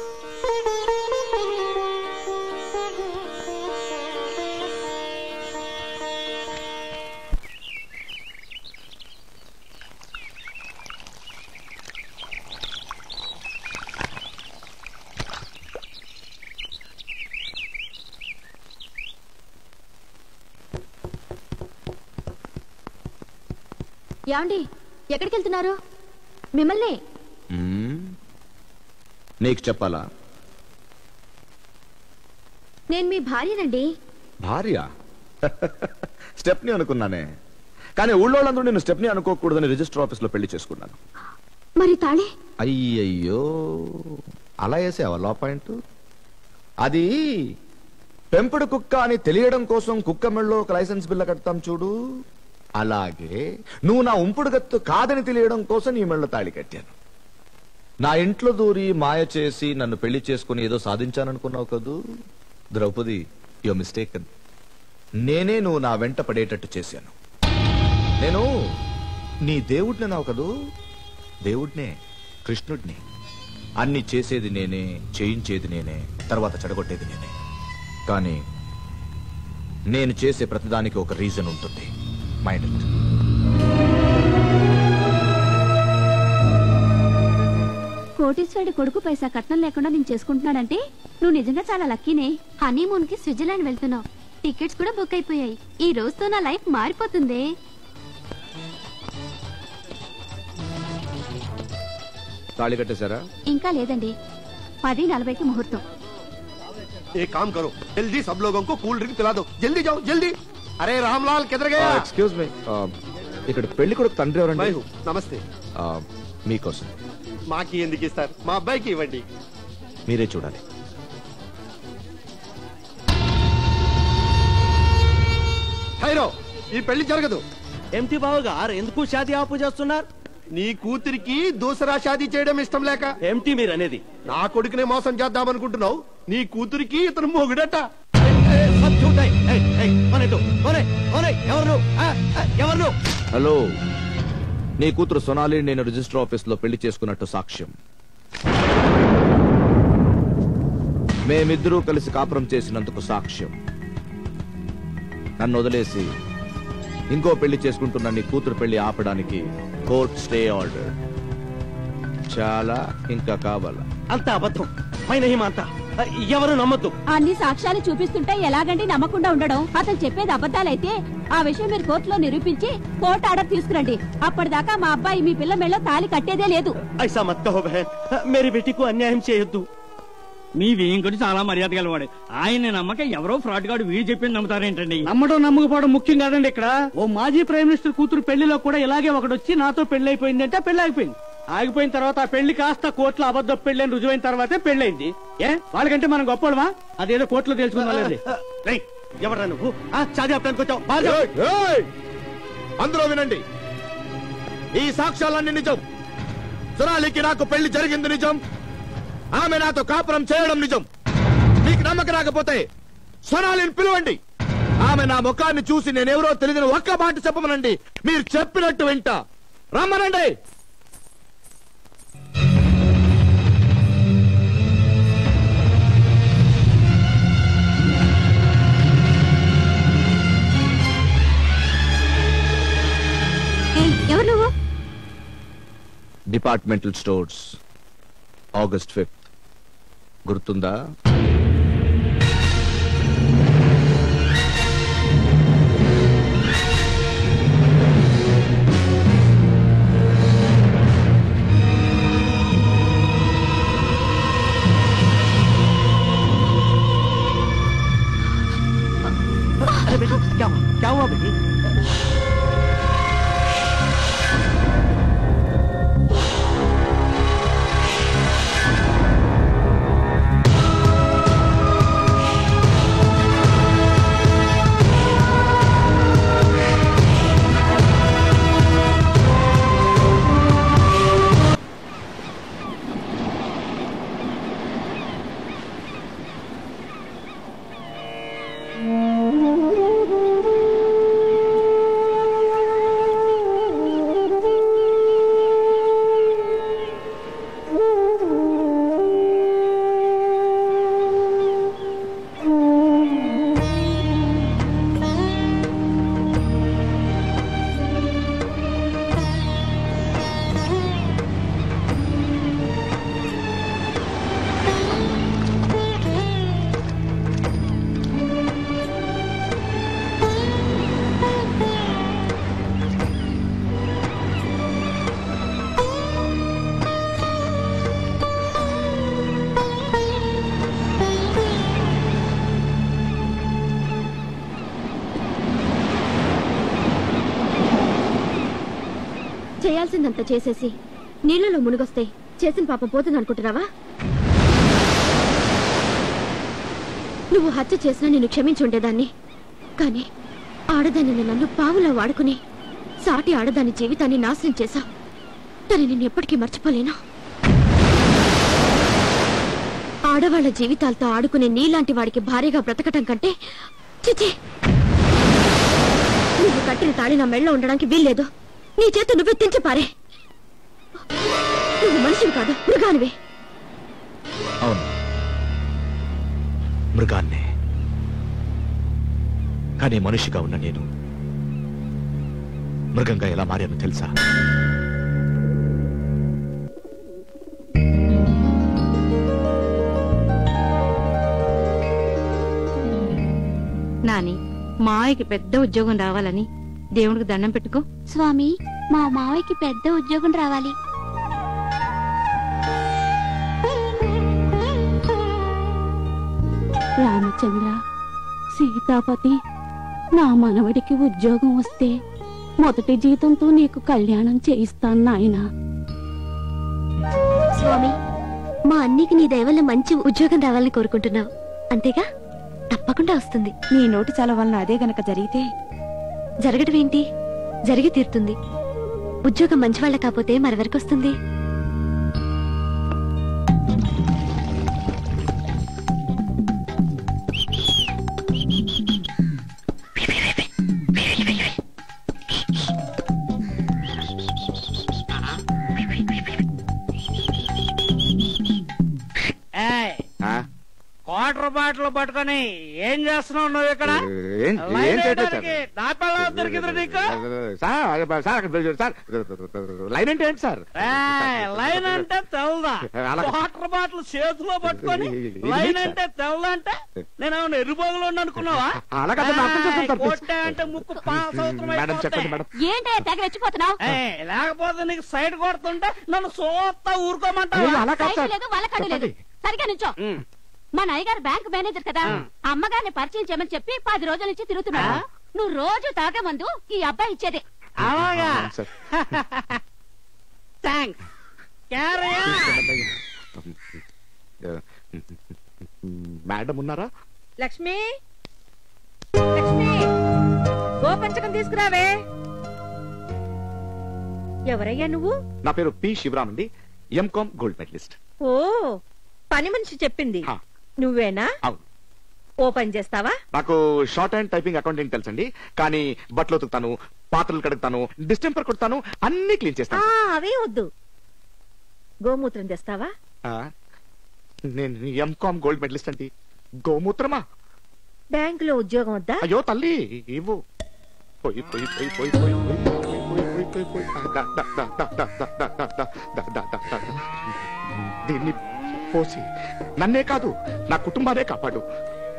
యాండి, ఎక్కడికి వెళ్తున్నారు? మిమ్మల్ని. నీకు చెప్పాలా? నేను మీ భార్యనండి. భార్య? స్టెప్ని అనుకున్నానే, కానీ ఊళ్ళోళ్ళందరూ నేను స్టెప్ని అనుకోకూడదని రిజిస్టర్ ఆఫీస్ లో పెళ్లి చేసుకున్నాను. మరి తాళి? అయ్యయ్యో, అలా వేసావా లా పాయింట్? అది పెంపుడు కుక్క అని తెలియడం కోసం కుక్క మెళ్ళలో ఒక లైసెన్స్ బిల్ల కడతాం చూడు, అలాగే నువ్వు నా ఉంపుడు గత్తు కాదని తెలియడం కోసం నీ మెళ్ళ తాళి కట్టాను. నా ఇంట్లో దూరి మాయ చేసి నన్ను పెళ్లి చేసుకుని ఏదో సాధించాననుకున్నావు కదూ ద్రౌపది, యు మిస్టేకన్. నేనే నువ్వు నా వెంట పడేటట్టు చేశాను. నేను నీ దేవుడిని నావు కదూ, దేవుడినే, కృష్ణుడిని. అన్ని చేసేది నేనే, చేయించేది నేనే, తర్వాత చెడగొట్టేది నేనే. కానీ నేను చేసే ప్రతిదానికి ఒక రీజన్ ఉంటుంది. Mind it. కోటీశ్వరుడి కొడుకు పైసా కట్నం లేకుండా నేను చేసుకుంటున్నాడంటే నువ్వు నిజంగా చాలా లక్కీనే. హనీమూన్ కి స్విట్జర్లాండ్ వెళ్తున్నావు, టికెట్స్ కూడా బుక్ అయిపోయాయి. ఈ రోజుతో నా లైఫ్ మారిపోతుంది. తాళి కట్టేశారా? ఇంకా లేదండి, 10:40కి ముహూర్తం. एक काम करो, जल्दी सब लोगों को कूल ड्रिंक पिला दो. जल्दी जाओ, जल्दी. अरे रामलाल किधर गया? ఎక్స్క్యూజ్ మీ, ఇక్కడ పెళ్లి కొడుకు తండ్రి ఎవరండి? मैं हूँ. नमस्ते. మీకోసం. మాకి ఎందుకు ఇస్తారు, మా అబ్బాయికి ఇవ్వండి. మీరే చూడాలి. హైరో, ఈ పెళ్లి జరగదు. ఎంటి బావ గారు ఎందుకు షాదీ ఆపు చేస్తున్నారు? నీ కూతురికి దూసరా షాదీ చేయడం ఇష్టం లేక. ఏమిటి మీరు అనేది? నా కొడుకునే మోసం చేద్దామనుకుంటున్నావు. నీ కూతురికి ఇతను మొగుడట. హలో, నీ కూతురు సొనాలి నేను రిజిస్టర్ ఆఫీస్ లో పెళ్లి చేసుకున్నట్టు సాక్ష్యం. మేమిద్దరూ కలిసి కాపురం చేసినందుకు సాక్ష్యం. నన్ను వదిలేసి ఇంకో పెళ్లి చేసుకుంటున్న నీ కూతురు పెళ్లి ఆపడానికి కోర్ట్ స్టే ఆర్డర్. చాలా ఇంకా కావాలా? అంత అబద్ధం. అంతా ఎవరు నమ్మద్దు. అన్ని సాక్ష్యాలు చూపిస్తుంటే ఎలాగండి నమ్మకుండా ఉండడం? అతను చెప్పేది అబద్ధాలైతే ఆ విషయం మీరు కోర్టులో నిరూపించి కోర్టు ఆర్డర్ తీసుకురండి. అప్పటిదాకా మా అబ్బాయి మీ పిల్ల మెళ్ళ తాళి కట్టేదే లేదు. ఐసా మత్ కహో బహన్, మేరీ బేటీకు అన్యాయం చేయొద్దు. మీ వేయింకుడు చాలా మర్యాద గలవాడు. ఆయన నమ్మక ఎవరో ఫ్రాడ్ గాడు వీడు చెప్పింది నమ్ముతారేంటండి? నమ్మడం నమ్మకపోవడం ముఖ్యం కాదండి. ఇక్కడ ఓ మాజీ ప్రైమ్ మినిస్టర్ కూతురు పెళ్లిలో కూడా ఇలాగే ఒకటి వచ్చి నాతో పెళ్లి అయిపోయింది అంటే పెళ్లి అయిపోయింది. ఆగిపోయిన తర్వాత ఆ పెళ్లి కాస్త కోర్టులో అబద్ధ పెళ్లి అని రుజువైన తర్వాతే పెళ్లైంది. వాళ్ళకంటే మనం గొప్పడమా? అదేదో కోర్టులో తెలుసుకుందాం. ఎవరా నువ్వు? షాదీ ఆపడానికి వచ్చావు? అందరూ వినండి, ఈ సాక్ష్యాలన్నీ నిజం. సొనాలికి నాకు పెళ్లి జరిగింది నిజం. ఆమె నాతో కాపురం చేయడం నిజం. మీకు నమ్మకం రాకపోతే సొనాలిని పిలవండి. ఆమె నా ముఖాన్ని చూసి నేనెవరో తెలియని ఒక్క మాట చెప్పమనండి. మీరు చెప్పినట్టు వింటా. రమ్మనండి. ఎవరు నువ్వు? Departmental stores, August 5th. గుర్తుందా? क्या हुआ बेटी? చేయాల్సిందంతా చేసేసి నీళ్లలో మునిగొస్తే చేసిన పాపం పోతుంది అనుకుంటున్నావా? నువ్వు హత్య చేసినా నేను క్షమించి ఉండేదాన్ని. కానీ ఆడదాన్ని నన్ను పావులా వాడుకుని సాటి ఆడదాని జీవితాన్ని నాశనం చేశావు. తను నేను ఎప్పటికీ మర్చిపోలేను. ఆడవాళ్ల జీవితాలతో ఆడుకునే నీలాంటి వాడికి భార్యగా బ్రతకటం కంటే చిచి, నువ్వు కట్టిన తాళి నా మెళ్ళలో ఉండడానికి వీల్లేదు. నీ చేత నువ్వే తెంచి పారే. నువ్వు మనిషివి కాదు, మృగానివే. అవును, మృగాన్నే. కానీ మనిషిగా ఉన్న నేను మృగంగా ఎలా మారాను తెలుసా? నాని, మావయ్యకి పెద్ద ఉద్యోగం రావాలని దేవుడికి దండం పెట్టుకో. స్వామి, మా మావయ్యకి పెద్ద ఉద్యోగం రావాలి. రామచంద్ర, సీతాపతి, నా మనవడికి ఉద్యోగం వస్తే మొదటి జీతంతో నీకు కళ్యాణం చేయిస్తాను నాయనా. స్వామి, మా అన్నికి నీ దయ వల్ల మంచి ఉద్యోగం రావాలని కోరుకుంటున్నావు, అంతేగా? తప్పకుండా వస్తుంది. నీ నోటి చల వలన అదే గనక జరిగితే? జరగడం ఏంటి, జరిగి తీరుతుంది. ఉద్యోగం మంచివాళ్ళ కాకపోతే మరెవరికి వస్తుంది? వాటర్ బాటిల్ పట్టుకొని ఏం చేస్తున్నావు నువ్వు ఇక్కడ? దొరికింది నీకు? లైన్ అంటే ఏంటి సార్? లైన్ అంటే తెల్దా? వాటర్ బాటిల్ చేతిలో పట్టుకొని లైన్ అంటే తెల్దా అంటే నేను ఎరుబోగులో అనుకున్నావా? కొట్టే అంటే ముక్కు ఏంటే తెగ రెచ్చిపోతున్నావు? లేకపోతే నీకు సైడ్ కొడుతుంటే నన్ను సోత్తా ఊరుకోమంటావు? సరిగా నుంచో. మా నాయగారు బ్యాంక్ మేనేజర్ కదా, అమ్మగారిని పరిచయం చేయమని చెప్పి 10 రోజుల నుంచి తిరుగుతున్నాడు. నువ్వు రోజు తాగే మందు ఈ అబ్బాయి ఇచ్చేదే. అలాగా? థాంక్స్. మేడం ఉన్నారా? లక్ష్మి, లక్ష్మి, గోపంచకం తీసుకురావే. ఎవరయ్యా నువ్వు? నా పేరు పి శివరామ్ అండి, ఎంకామ్ గోల్డ్ మెడలిస్ట్. ఓ, పని మనిషి చెప్పింది నువ్వేనా? అవును. ఓ పని చేస్తావా? నాకు షార్ట్ హ్యాండ్ టైపింగ్ అకౌంటింగ్ తెలుసండి, కానీ బట్టలు ఉతుకుతాను, పాత్రలు కడుగుతాను, డిస్టెంపర్ కొడతాను, అన్ని క్లీన్ చేస్తాను. అవే వద్దు. గోమూత్రం తెస్తావా? నేను ఎంకామ్ గోల్డ్ మెడలిస్ట్ అండి. గోమూత్రమా? బ్యాంకులో ఉద్యోగం వద్దా? అయ్యో తల్లి, ఇవ్వు. పోయి పోయి పోయి పోయి పోయి దీన్ని పోసి నన్నే కాదు నా కుటుంబానే కాపాడు.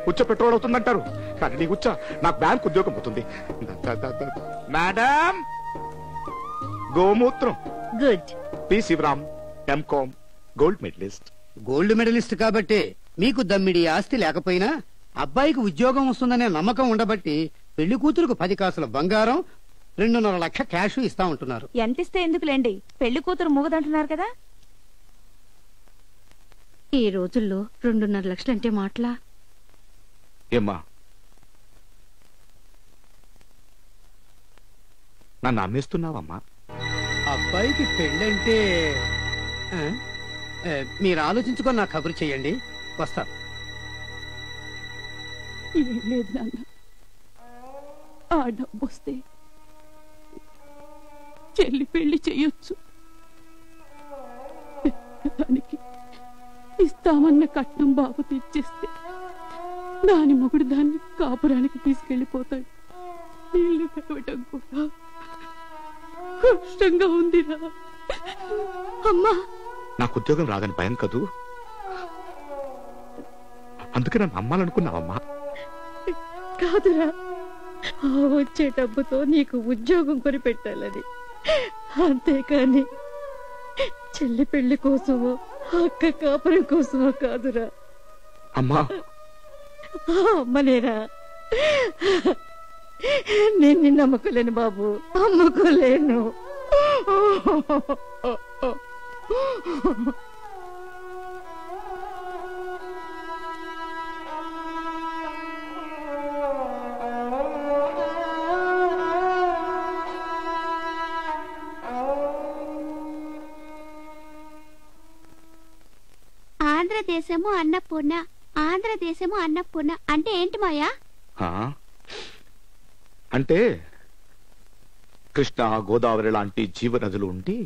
ఉచ్చ పెట్రోల్ అవుతుందంటారు, కానీ నీ ఉచ్చ నాకు బ్యాంక్ ఉద్యోగం అవుతుంది. మేడం, గోమూత్రం. Good. P Shivaram, MCom gold medallist. Gold medallist కాబట్టి మీకు దమ్మిడి ఆస్తి లేకపోయినా అబ్బాయికి ఉద్యోగం వస్తుందనే నమ్మకం ఉండబట్టి పెళ్లి కూతురుకు 10 కాసుల బంగారం, 2.5 లక్ష క్యాష్ ఇస్తా ఉంటున్నారు. ఎంత ఇస్తే ఎందుకులేండి, పెళ్లి కూతురు మూగదంటున్నారు కదా. ఈ రోజుల్లో 2.5 లక్షలంటే మాటలా? ఏమ్మా, నన్ను అమ్మేస్తున్నావమ్మా? అబ్బాయికి పెళ్ళంటే మీరు ఆలోచించుకొని నాకు కబురు చెయ్యండి, వస్తా. ఏం లేదు నాన్న, ఆ డబ్బు వస్తే చెల్లి పెళ్లి చెయ్యొచ్చు. దానికి ఇస్తామన్న కట్నం బాబు తెచ్చేస్తే దాని మొగుడు దాన్ని కాపురానికి తీసుకెళ్లిపోతాడు. నీళ్లు కట్టడం కూడా కష్టంగా ఉందిరా. అమ్మా, నాకు ఉద్యోగం రాదని భయం కదూ, అందుకే నన్ను అమ్మాలనుకున్నావమ్మా? కాదురా, ఆ వచ్చే డబ్బుతో నీకు ఉద్యోగం కొని పెట్టాలని, అంతేకాని చెల్లి పెళ్లి కోసమో అక్క కాపురం కోసమో కాదురా. అమ్మా, అమ్మనేరా, నేను నమ్మకోలేను బాబు, అమ్ముకోలేను. ఆంధ్రదేశము అన్నపూర్ణ, ఆంధ్రదేశము అన్నపూర్ణ అంటే ఏంటి మాయా? అంటే కృష్ణ గోదావరి లాంటి జీవనదులు ఉండి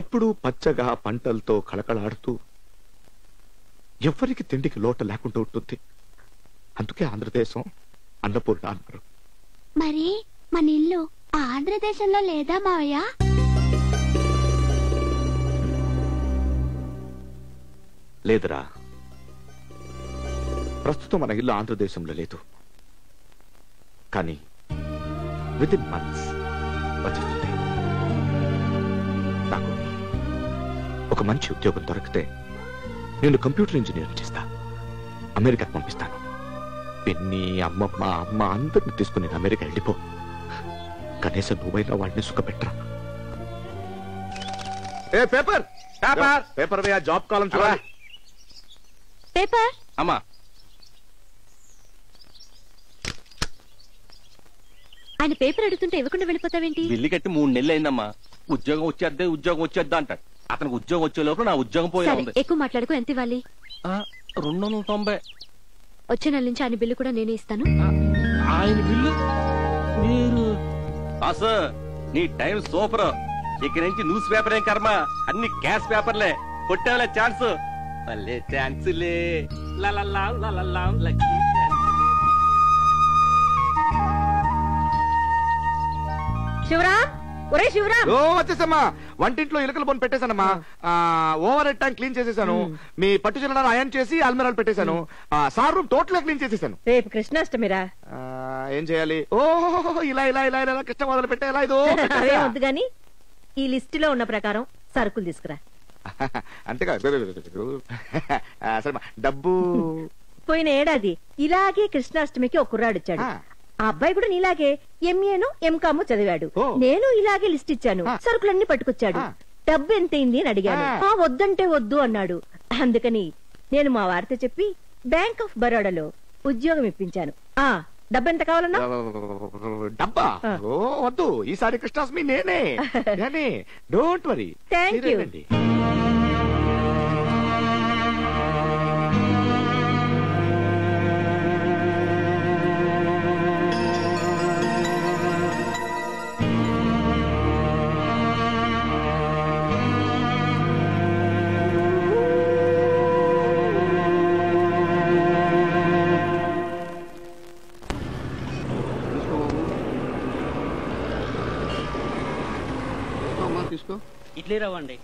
ఎప్పుడూ పచ్చగా పంటలతో కళకళాడుతూ ఎవ్వరికి తిండికి లోటు లేకుండా ఉంటుంది. అందుకే ఆంధ్రదేశం అన్నపూర్ణ అన్నారు. మరి మన ఇల్లు ఆంధ్రదేశంలో లేదా మావయ్య? లేదురా, ప్రస్తుతం మన ఇల్లు ఆంధ్రదేశంలో లేదు. కానీ వితిన్ మంత్స్ వచ్చేస్తుంది. నాకు ఒక మంచి ఉద్యోగం దొరికితే నేను కంప్యూటర్ ఇంజనీర్ చేస్తా, అమెరికాకి పంపిస్తాను. పిన్ని, అమ్మమ్మ, అమ్మ అందరిని తీసుకుని నేను అమెరికా వెళ్ళిపో. కనీసం నువ్వైనా వాడిని సుఖపెట్టరా. ఏ పేపర్ పేపర్ పేపర్ జాబ్ కాలం చూడాలి. పేపర్ అమ్మా, ఆయన పేపర్ అడుగుతుంటే ఇవ్వకుండా వెళ్ళిపోతావేంటి? బిల్లు కట్టి 3 నెలలు అయిందమ్మా. ఉద్యోగం వచ్చేద్దా అంటాడు. అతనికి ఉద్యోగం వచ్చే లోపల నా ఉద్యోగం పోయే ఉంది. ఎక్కువ మాట్లాడుకో. ఎంత ఇవ్వాలి? 290. వచ్చే నెల నుంచి ఆయన బిల్లు కూడా నేనే ఇస్తాను. ఆయన బిల్లు మీరు? నీ టైం సూపర్. ఇక్కడి నుంచి న్యూస్ పేపర్ ఏం కర్మ, అన్ని క్యాష్ పేపర్లే. కొట్టాలే ఛాన్స్, మళ్ళీ ఛాన్సులే. శివరాం, ఒరే శివరాం. వచ్చేసమ్మా. వంటింట్లో ఇలకల బొన్ పెట్టేశానమ్మా. ఓవర్ హెడ్ ట్యాంక్ క్లీన్ చేసేసాను. మీ పట్టు చిన్న అయన్ చేసి అల్మెరాలు పెట్టేశాను. సార్ రూమ్ టోటల్ క్లీన్ చేసేసాను. రేపు కృష్ణాష్టమిరా. ఏం చేయాలి? ఓ ఇలా ఇలా ఇలా ఇలా కృష్ణ మొదలు పెట్టే ఇలా ఇదో వద్దు గాని ఈ లిస్ట్ లో ఉన్న ప్రకారం సరుకులు తీసుకురా. అంతేగా సరే డబ్బు. పోయిన ఏడాది ఇలాగే కృష్ణాష్టమికి ఒక కుర్రాడు వచ్చాడు. ఆ అబ్బాయి కూడా నీలాగే ఎంఏను ఎంకాము చదివాడు. నేను ఇలాగే లిస్ట్ ఇచ్చాను. సరుకులన్నీ పట్టుకొచ్చాడు. డబ్బు ఎంతైంది అని అడిగాను. వద్దంటే వద్దు అన్నాడు. అందుకని నేను మా వారితో చెప్పి బ్యాంక్ ఆఫ్ బరోడాలో ఉద్యోగం ఇప్పించాను. డబ్బు ఎంత కావాలన్నా? డబ్బా? వద్దు, ఈసారి కృష్ణాష్టమి నేనే. Don't worry. Thank you. Idli రవ్వండి.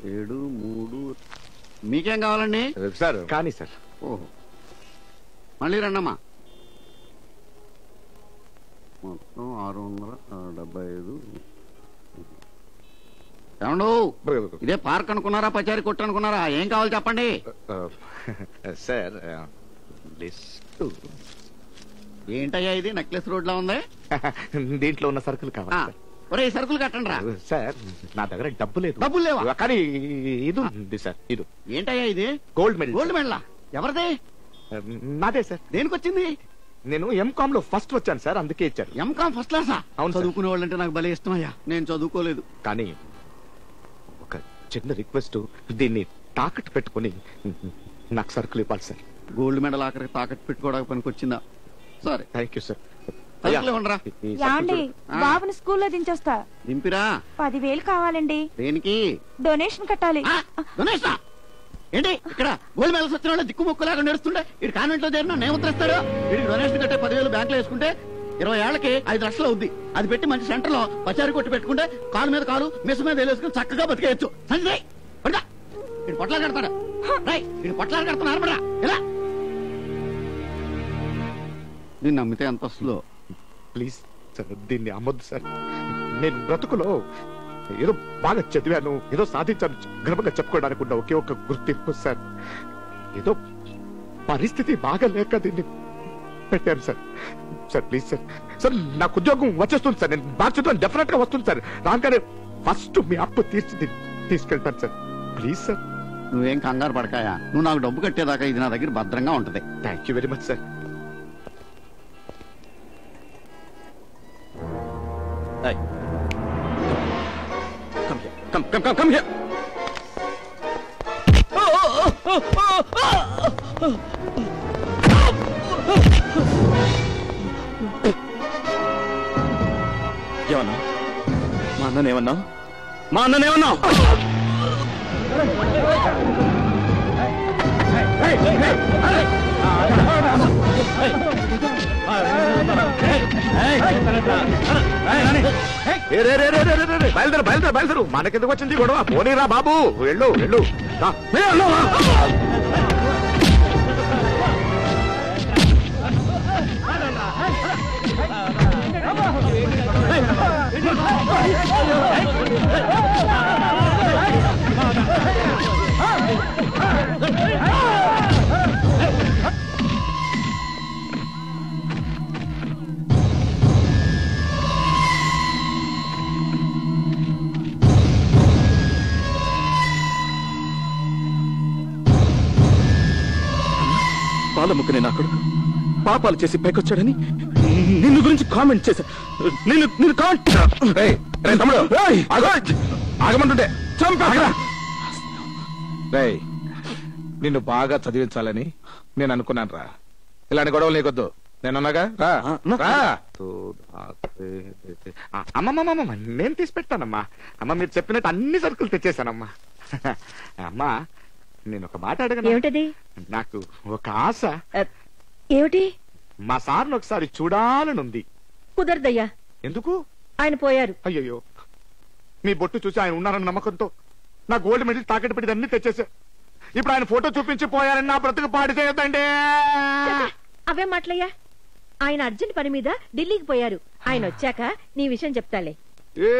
7, 3. మీకేం కావాలండి సార్? కానీ సార్. ఓహో, మళ్ళీ రండమ్మా. మొత్తం 675. ఏమండు, ఇదే పార్క్ అనుకున్నారా, పచారీ కొట్టు అనుకున్నారా? ఏం కావాలి చెప్పండి. సార్ లిస్ట్ ఏంటయ్యా ఇది? నెక్లెస్ రోడ్ లా ఉంది. దీంట్లో ఉన్న సరుకులు కావాలి. ఒరే, సరుకులు కట్టండి రా. సార్ నా దగ్గర డబ్బు లేదు. డబ్బులు లేవా? కానీ ఇది ఉంది సార్. ఇది ఏంటయ్యా ఇది? Gold medal. గోల్డ్ మెడలా? ఎవరిది? నాదే సార్. దేనికి వచ్చింది? నేను ఎంకామ్ లో ఫస్ట్ వచ్చాను సార్, అందుకే ఇచ్చారు. ఎంకామ్ ఫస్ట్ క్లాసా? అవును. చదువుకునే వాళ్ళంటే నాకు భలే ఇష్టం అయ్యా. నేను చదువుకోలేదు. కానీ ఒక చిన్న రిక్వెస్ట్, దీన్ని తాకట్టు పెట్టుకుని నాకు సరుకులు ఇవ్వాలి సార్. గోల్డ్ మెడల్ ఆఖరికి తాకట్టు పెట్టుకోవడానికి పనికొచ్చిందా? సరే, థ్యాంక్ యూ సార్. బాబుని స్కూల్లో దించొస్తా. దింపిరా. 10,000 కావాలండి. దేనికి? డొనేషన్ కట్టాలి. డొనేషన్ ఏంటి? ఇక్కడ గోల్డ్ మెడల్స్ వచ్చిన వాళ్ళు దిక్కు మొక్కలాగా నడుస్తుండే ఇటు కాన్వెంట్ లో చేరినా నేను ఉత్తరిస్తాడు. వీడికి డొనేషన్ కట్టే 10,000 బ్యాంక్ లో వేసుకుంటే 20 ఏళ్లకి 5 లక్షలు అవుద్ది. అది పెట్టి మంచి సెంటర్ లో పచారీ కొట్టి పెట్టుకుంటే కాలు మీద కాలు మిస్ మీద వేసుకుని చక్కగా బతికేయచ్చు. సంజయ్ పడదా, వీడు పొట్లాలు కడతాడు. వీడు పొట్లాలు కడుతున్నారు. పడరా ఇలా. దీన్ని నమ్మితే ఎంత వస్తుందో. ప్లీజ్ సార్, దీన్ని అమ్మొద్దు సార్. నేను బ్రతుకులో ఏదో బాగా చదివాను, ఏదో సాధించాను గర్వంగా చెప్పుకోవడానికి ఉన్న ఒకే ఒక గుర్తింపు సార్. ఏదో పరిస్థితి బాగా లేక దీన్ని పెట్టాను sir. Sir please sir. Sir నాకు ఉద్యోగం వచ్చేస్తుంది సార్. నేను బాధ్యత డెఫినెట్ గా వస్తుంది సార్. రాగానే ఫస్ట్ మీ అప్పు తీర్చి తీసుకెళ్తాను సార్. Please sir. నువ్వేం కంగారు పడకాయా. నువ్వు నాకు డబ్బు కట్టేదాకా ఇది నా దగ్గర భద్రంగా ఉంటది. Thank you very much sir. Come here. ఏమన్నా మా అన్ననేమన్నా మా అన్ననేమన్నా బయలుదేరు బయలుదేరు బయలుదేరు మనకెందుకు వచ్చింది గొడవ పోనీరా బాబు వెళ్ళు వెళ్ళు పాలముక్కనే నా కొడుకు పాపాలు చేసి పైకొచ్చాడని నిన్ను గురించి కామెంట్ చేశా. నిన్ను తమ్ముడు ఆగమంటుంటే నిన్ను బాగా చదివించాలని నేను అనుకున్నాను రా. ఇలాంటి గొడవలు నీకొద్దు. నేనున్నాగా రా రా. అమ్మమ్మమ్మ నేను తీసి పెట్టానమ్మా. అమ్మ మీరు చెప్పినట్టు అన్ని సరుకులు తెచ్చేసానమ్మా. అమ్మా నేను ఒక మాట అడగను. ఏమిటది? నాకు ఒక ఆశ. ఏమిటి? మా సార్ని ఒకసారి చూడాలని ఉంది. కుదరదయ్యా. ఎందుకు? ఆయన పోయారు. అయ్యయ్యో మీ బొట్టు చూసి ఆయన ఉన్నారన్న నమ్మకంతో నా గోల్డ్ మెడల్ తాకట్టు పెట్టి అన్ని తెచ్చేసా. ఇప్పుడు ఆయన ఫోటో చూపించి పోయారని నా బ్రతుకు పాడు చేయొద్దండి. అవే మాటలయ్యా. ఆయన అర్జెంట్ పని మీద ఢిల్లీకి పోయారు. ఆయన వచ్చాక నీ విషయం చెప్తాలే. ఏ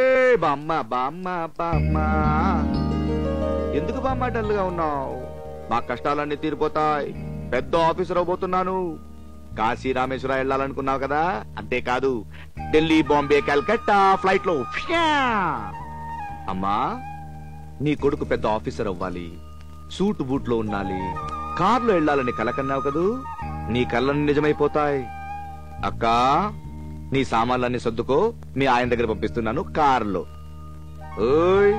బామ్మ బామ్మ బామ్మ ఎందుకు బామ్మ డల్గా ఉన్నావు? మా కష్టాలన్నీ తీరిపోతాయి. పెద్ద ఆఫీసర్ అవబోతున్నాను. కాశీ రామేశ్వర వెళ్ళాలనుకున్నావు కదా, అంతేకాదు ఢిల్లీ బాంబే కల్కట్టా ఫ్లైట్ లో. అమ్మా నీ కొడుకు పెద్ద ఆఫీసర్ అవ్వాలి, సూట్ బూట్ లో ఉండాలి, కార్లో వెళ్ళాలని కలకన్నావు కదూ, నీ కళ్ళని నిజమైపోతాయి. అక్కా నీ సామాన్లన్నీ సర్దుకో, మీ ఆయన దగ్గర పంపిస్తున్నాను కారులో. ఓయ్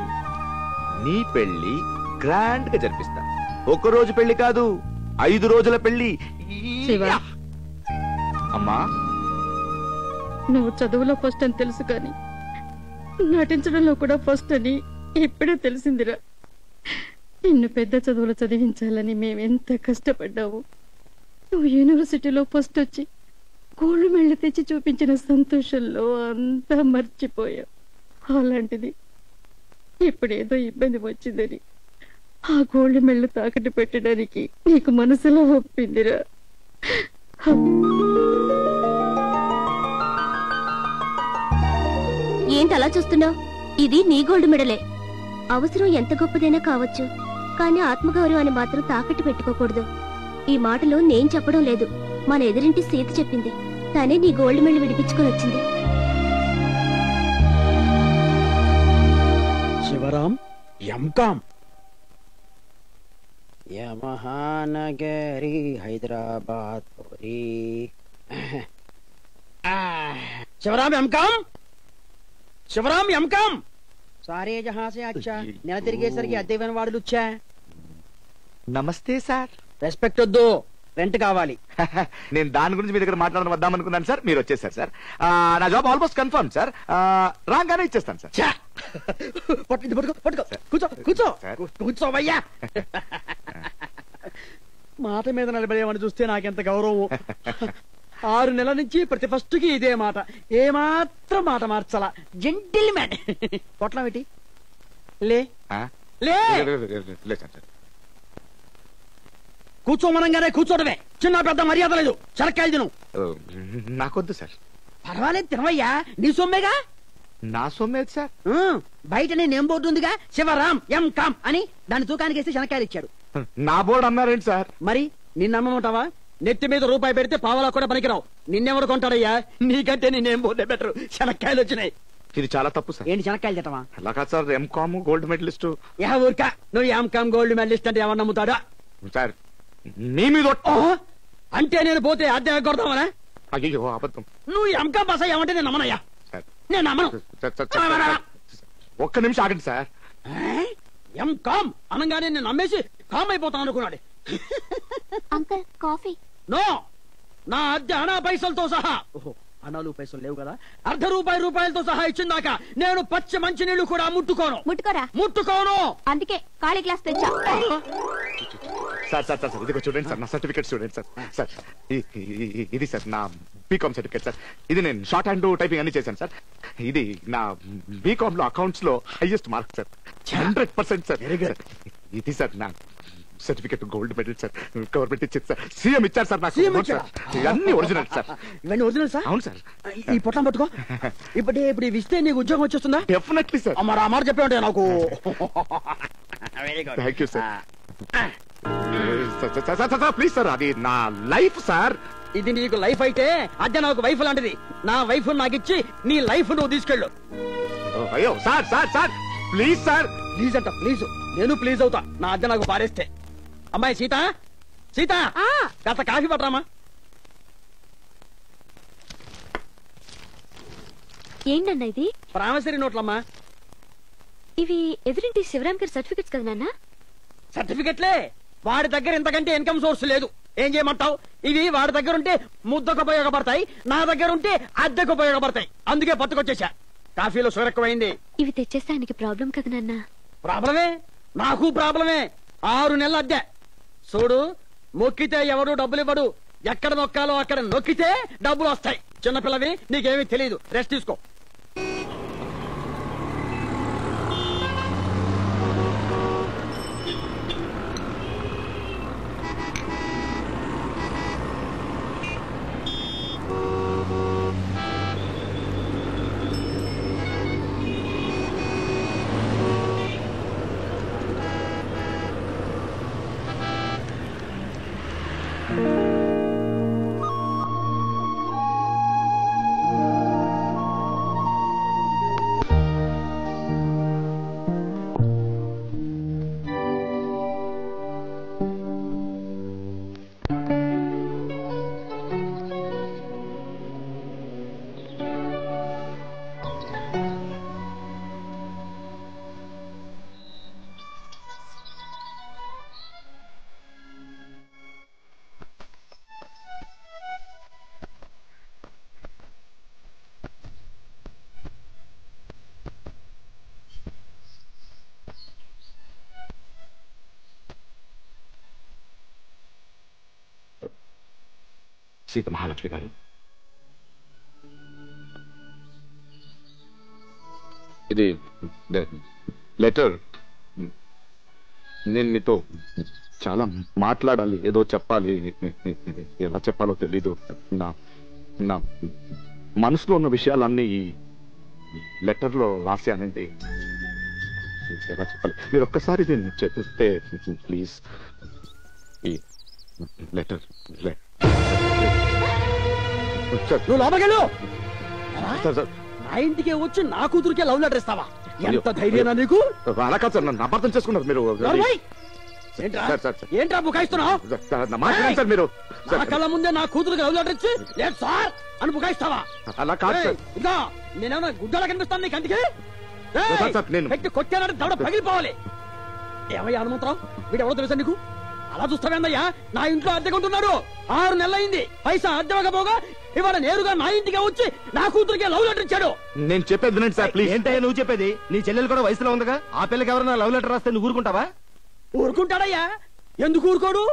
నీ పెళ్లి గ్రాండ్ గా జరిపిస్తా. ఒక్కరోజు పెళ్లి కాదు, 5 రోజుల పెళ్లి. అమ్మా నువ్వు చదువులో ఫస్ట్ అని తెలుసు కానీ నటించడంలో కూడా ఫస్ట్ అని ఇప్పుడే తెలిసిందిరా. నిన్ను పెద్ద చదువులు చదివించాలని మేమెంత కష్టపడ్డావు. నువ్వు యూనివర్సిటీలో ఫస్ట్ వచ్చి గోల్డ్ మెడల్ తెచ్చి చూపించిన సంతోషంలో అంతా మర్చిపోయావు. అలాంటిది ఇప్పుడేదో ఇబ్బంది వచ్చిందని ఆ గోల్డ్ మెడల్ తాకట్టు పెట్టడానికి నీకు మనసులో ఒప్పిందిరా. ఏంటి అలా చూస్తున్నావు? ఇది నీ గోల్డ్ మెడలే. అవసరం ఎంత గొప్పదైనా కావచ్చు, కానీ ఆత్మగౌరవాన్ని మాత్రం తాకట్టు పెట్టుకోకూడదు. ఈ మాటలు నేను చెప్పడం లేదు, మన ఎదురింటి సీత చెప్పింది. తనే నీ గోల్డ్ మెడల్ విడిపించుకొని వచ్చింది. శివరాం ఎంకాం యమహానగరి హైదరాబాద్ శివరాం ఎంకాం శివరాం ఎంకాం సారే జహా సే అచ్చా నెల తిరిగేసరికి అద్దె వాడులు వచ్చా. నమస్తే సార్. రెస్పెక్ట్ వద్దు, రెంట్ కావాలి. నేను దాని గురించి మీ దగ్గర మాట్లాడడం వద్దాం అనుకున్నాను సార్, మీరు వచ్చేసారు సార్. నా జాబ్ ఆల్మోస్ట్ కన్ఫర్మ్ సార్. రాగానే ఇచ్చేస్తాను సార్. కూర్చో కూర్చో కూర్చోవయ్యా. మాట మీద నిలబడేమని చూస్తే నాకెంత గౌరవం. 6 నెలల నుంచి ప్రతి ఫస్ట్ కి ఇదే మాట, ఏమాత్రం మాట మార్చాలా. జెంటిల్మెన్. పొట్లం ఏంటి? లే కూర్చోమనంగానే కూర్చోటమే. చిన్న పెద్ద మర్యాద లేదు. చరక్కాయలు తిను. నాకొద్దు సార్. పర్వాలేదు తినవయ్యా, నీ సొమ్మేగా. నా సొమ్మేది సార్. బయట నేనేం బోర్డు ఉందిగా, శివరాం ఎం కామ్ అని, దాని తూకానికి వేస్తే శనక్కాయలు ఇచ్చాడు. నా బోర్డు అన్నారేంటి సార్? మరి నిన్నమ్మమంటావా? నెత్తి మీద రూపాయి పెడితే పావలా కూడా పనికిరావు. నిన్నెవడు కొంటాడయ్యా? నీకంటే నేనేం బోర్డే బెటర్. శనక్కాయలు వచ్చినాయి. ఇది చాలా తప్పు సార్. ఏంటి శనక్కాయలు తింటావా? అలా కాదు సార్, ఎంకామ్ గోల్డ్ మెడలిస్ట్. ఊరికా నువ్వు ఎంకామ్ గోల్డ్ మెడలిస్ట్ అంటే ఎవరు నమ్ముతాడా సార్? నీ మీద అంటే నేను పోతే అద్దె కొడతామనా? అయ్యో అబద్ధం. నువ్వు ఎంకామ్ పాస్ అయ్యావంటే నేను నమ్మనయ్యా. నేను నమ్మను. ఒక్క నిమిషం ఆగండి సార్. ఎంకామ్ అనగానే నేను నమ్మేసి కామ్ అయిపోతాను అనుకున్నాడు. Uncle coffee. నో, నా అద్దె అనా పైసలతో సహా. ఓహో, అనాలు పైసలు లేవు కదా. ₹1 సహా ఇచ్చిందాక నేను పచ్చి మంచి నీళ్లు కూడా ముట్టుకోను. అందుకే ఖాళీ గ్లాస్ తెచ్చా. సార్ సార్ సార్ ఇదిగో చూడండి సార్, నా సర్టిఫికేట్ చూడండి సార్. సార్ ఇది సార్ నా బీకామ్ సర్టిఫికేట్ సార్. ఇది నేను షార్ట్ హ్యాండ్ టైపింగ్ అన్ని చేశాను సార్. ఇది నా బీకామ్ లో అకౌంట్స్ లో హైయెస్ట్ మార్క్ సార్, 100% సార్. ఇది సార్ నా certificate, gold medal sir, government ఇచ్చింది సార్, సీఎం ఇచ్చారు సార్ నాకు. అన్ని ఒరిజినల్ సార్. ఇవన్నీ ఒరిజినల్ సార్? అవును సార్. ఈ పొట్లం పట్టుకో. ఇప్పుడు ఇస్తే నీకు ఉద్యోగం వచ్చేస్తుందా? Definitely sir. మరి ఆ మాట చెప్పే ఉంటాయి నాకు. Thank you sir. Please sir, అది నా లైఫ్ సార్. ఇది నీకు లైఫ్ అయితే అద్దె నాకు వైఫ్ లాంటిది. నా వైఫ్ నాకు ఇచ్చి నీ లైఫ్ నువ్వు తీసుకెళ్ళు. అయ్యో sir sir sir please sir. Please అంట, ప్లీజ్. నేను ప్లీజ్ అవుతా నా అద్దె నాకు పారేస్తే. అమ్మాయి సీత, సీత కాస్త కాఫీ పట్టరామా. ఏంటన్నా ఇది? ప్రామిసరీ నోట్లమ్మా. ఇవి ఎదురింటి శివరామ్ గారి సర్టిఫికెట్స్ కదా నాన్న? సర్టిఫికెట్లే. వాడి దగ్గర ఇంతకంటే ఇన్కమ్ సోర్స్ లేదు. ఏం చేయమంటావు? ఇవి వాడి దగ్గర ఉంటే ముద్దకు ఉపయోగపడతాయి, నా దగ్గర ఉంటే అద్దెకు ఉపయోగపడతాయి. అందుకే పట్టుకొచ్చేసా. కాఫీలో షుగర్ ఎక్కువైంది. ఇవి తెచ్చేస్తే ఆయనకి ప్రాబ్లం కదా నాన్న? ప్రాబ్లమే, నాకు ప్రాబ్లమే. 6 నెలల అద్దె. చూడు, మొక్కితే ఎవరు డబ్బులు ఇవ్వడు. ఎక్కడ నొక్కాలో అక్కడ నొక్కితే డబ్బులు వస్తాయి. చిన్నపిల్లవి, నీకేమీ తెలియదు. రెస్ట్ తీసుకో. సీత మహాలక్ష్మి గారు, ఇది లెటర్. నేను మీతో చాలా మాట్లాడాలి, ఏదో చెప్పాలి. ఎలా చెప్పాలో తెలీదు. నా నా మనసులో ఉన్న విషయాలన్నీ ఈ లెటర్లో రాశానండి. ఎలా చెప్పాలి? మీరు ఒక్కసారి దీన్ని చెప్పిస్తే ప్లీజ్. ఈ లెటర్ నువ్వు లోపలికెళ్ళు. నా ఇంటికి వచ్చి నా కూతురికే లవ్ లెటర్ ఇస్తావా? ఎంత ధైర్యనా నీకు? అలా కాదు సార్, నన్ను అపార్థం చేసుకున్నారు మీరు. ఏంట్రా బుకాయిస్తున్నావు? మీరు నా కళ్ళ ముందే నా కూతురికి లవ్ లెటర్ ఇచ్చి లేదు సార్ అని బుకాయిస్తావా? అలా కాదు సార్. ఇంకా నేనేమన్నా గుడ్డలా కనిపిస్తాను నీకు? అందుకే పెట్టి కొట్టానంటే దవడ పగిలిపోవాలి. ఏమయ్యా హనుమంతరావు, వీడు ఎవడో తెలుసా నీకు? అలా చూస్తావేందయ్యా? నా ఇంట్లో అద్దెకుంటున్నారు. 6 నెలలైంది. పైసా అద్దెవకపోగా ఇవాళ నేరుగా నా ఇంటికి వచ్చి నా కూతురికి లవ్ లెటర్ ఇచ్చాడు. నేను చెప్పేది సార్ ప్లీజ్. ఏంటయ్యా నువ్వు చెప్పేది? నీ చెల్లెలు కూడా వయసులో ఉందిగా. ఆ పిల్లకి ఎవరైనా లవ్ లెటర్ రాస్తే నువ్వు ఊరుకుంటావా? ఊరుకుంటాడయ్యా, ఎందుకు ఊరుకోడు?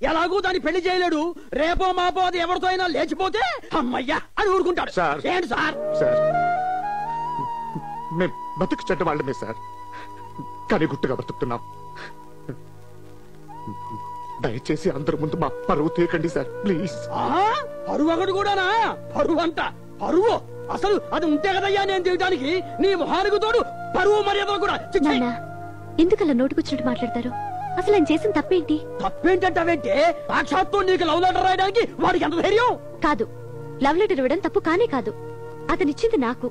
ఎలాగూ దాన్ని పెళ్లి చేయలేడు. రేపో మాపో అది ఎవరితో అయినా లేచిపోతే అమ్మయ్యా అని ఊరుకుంటాడు. ఏంటి సార్? సార్, మేము బతుకు చెడ్డ వాళ్ళమే సార్, కానీ గుట్టుగా బతుకుతున్నాం. దయచేసి అందరి ముందు మా పరువు తీయకండి సార్ ప్లీజ్. పరువు ఒకటి కూడానా? పరువు అంట పరువు. అసలు అది ఉంటే కదయ్యా నేను తీయడానికి. నీ మొహానికి తోడు పరువు మర్యాదలు కూడా. ఎందుకలా నోటుకొచ్చినట్టు మాట్లాడతారు? అసలు ఆయన చేసిన తప్పేంటి? తప్పేంటంటావేంటే? సాక్షాత్తు నీకు లవ్ లెటర్ రాయడానికి వాడికి ఎంత ధైర్యం? కాదు, లవ్ లెటర్ ఇవ్వడం తప్పు కానే కాదు. అతనిచ్చింది నాకు.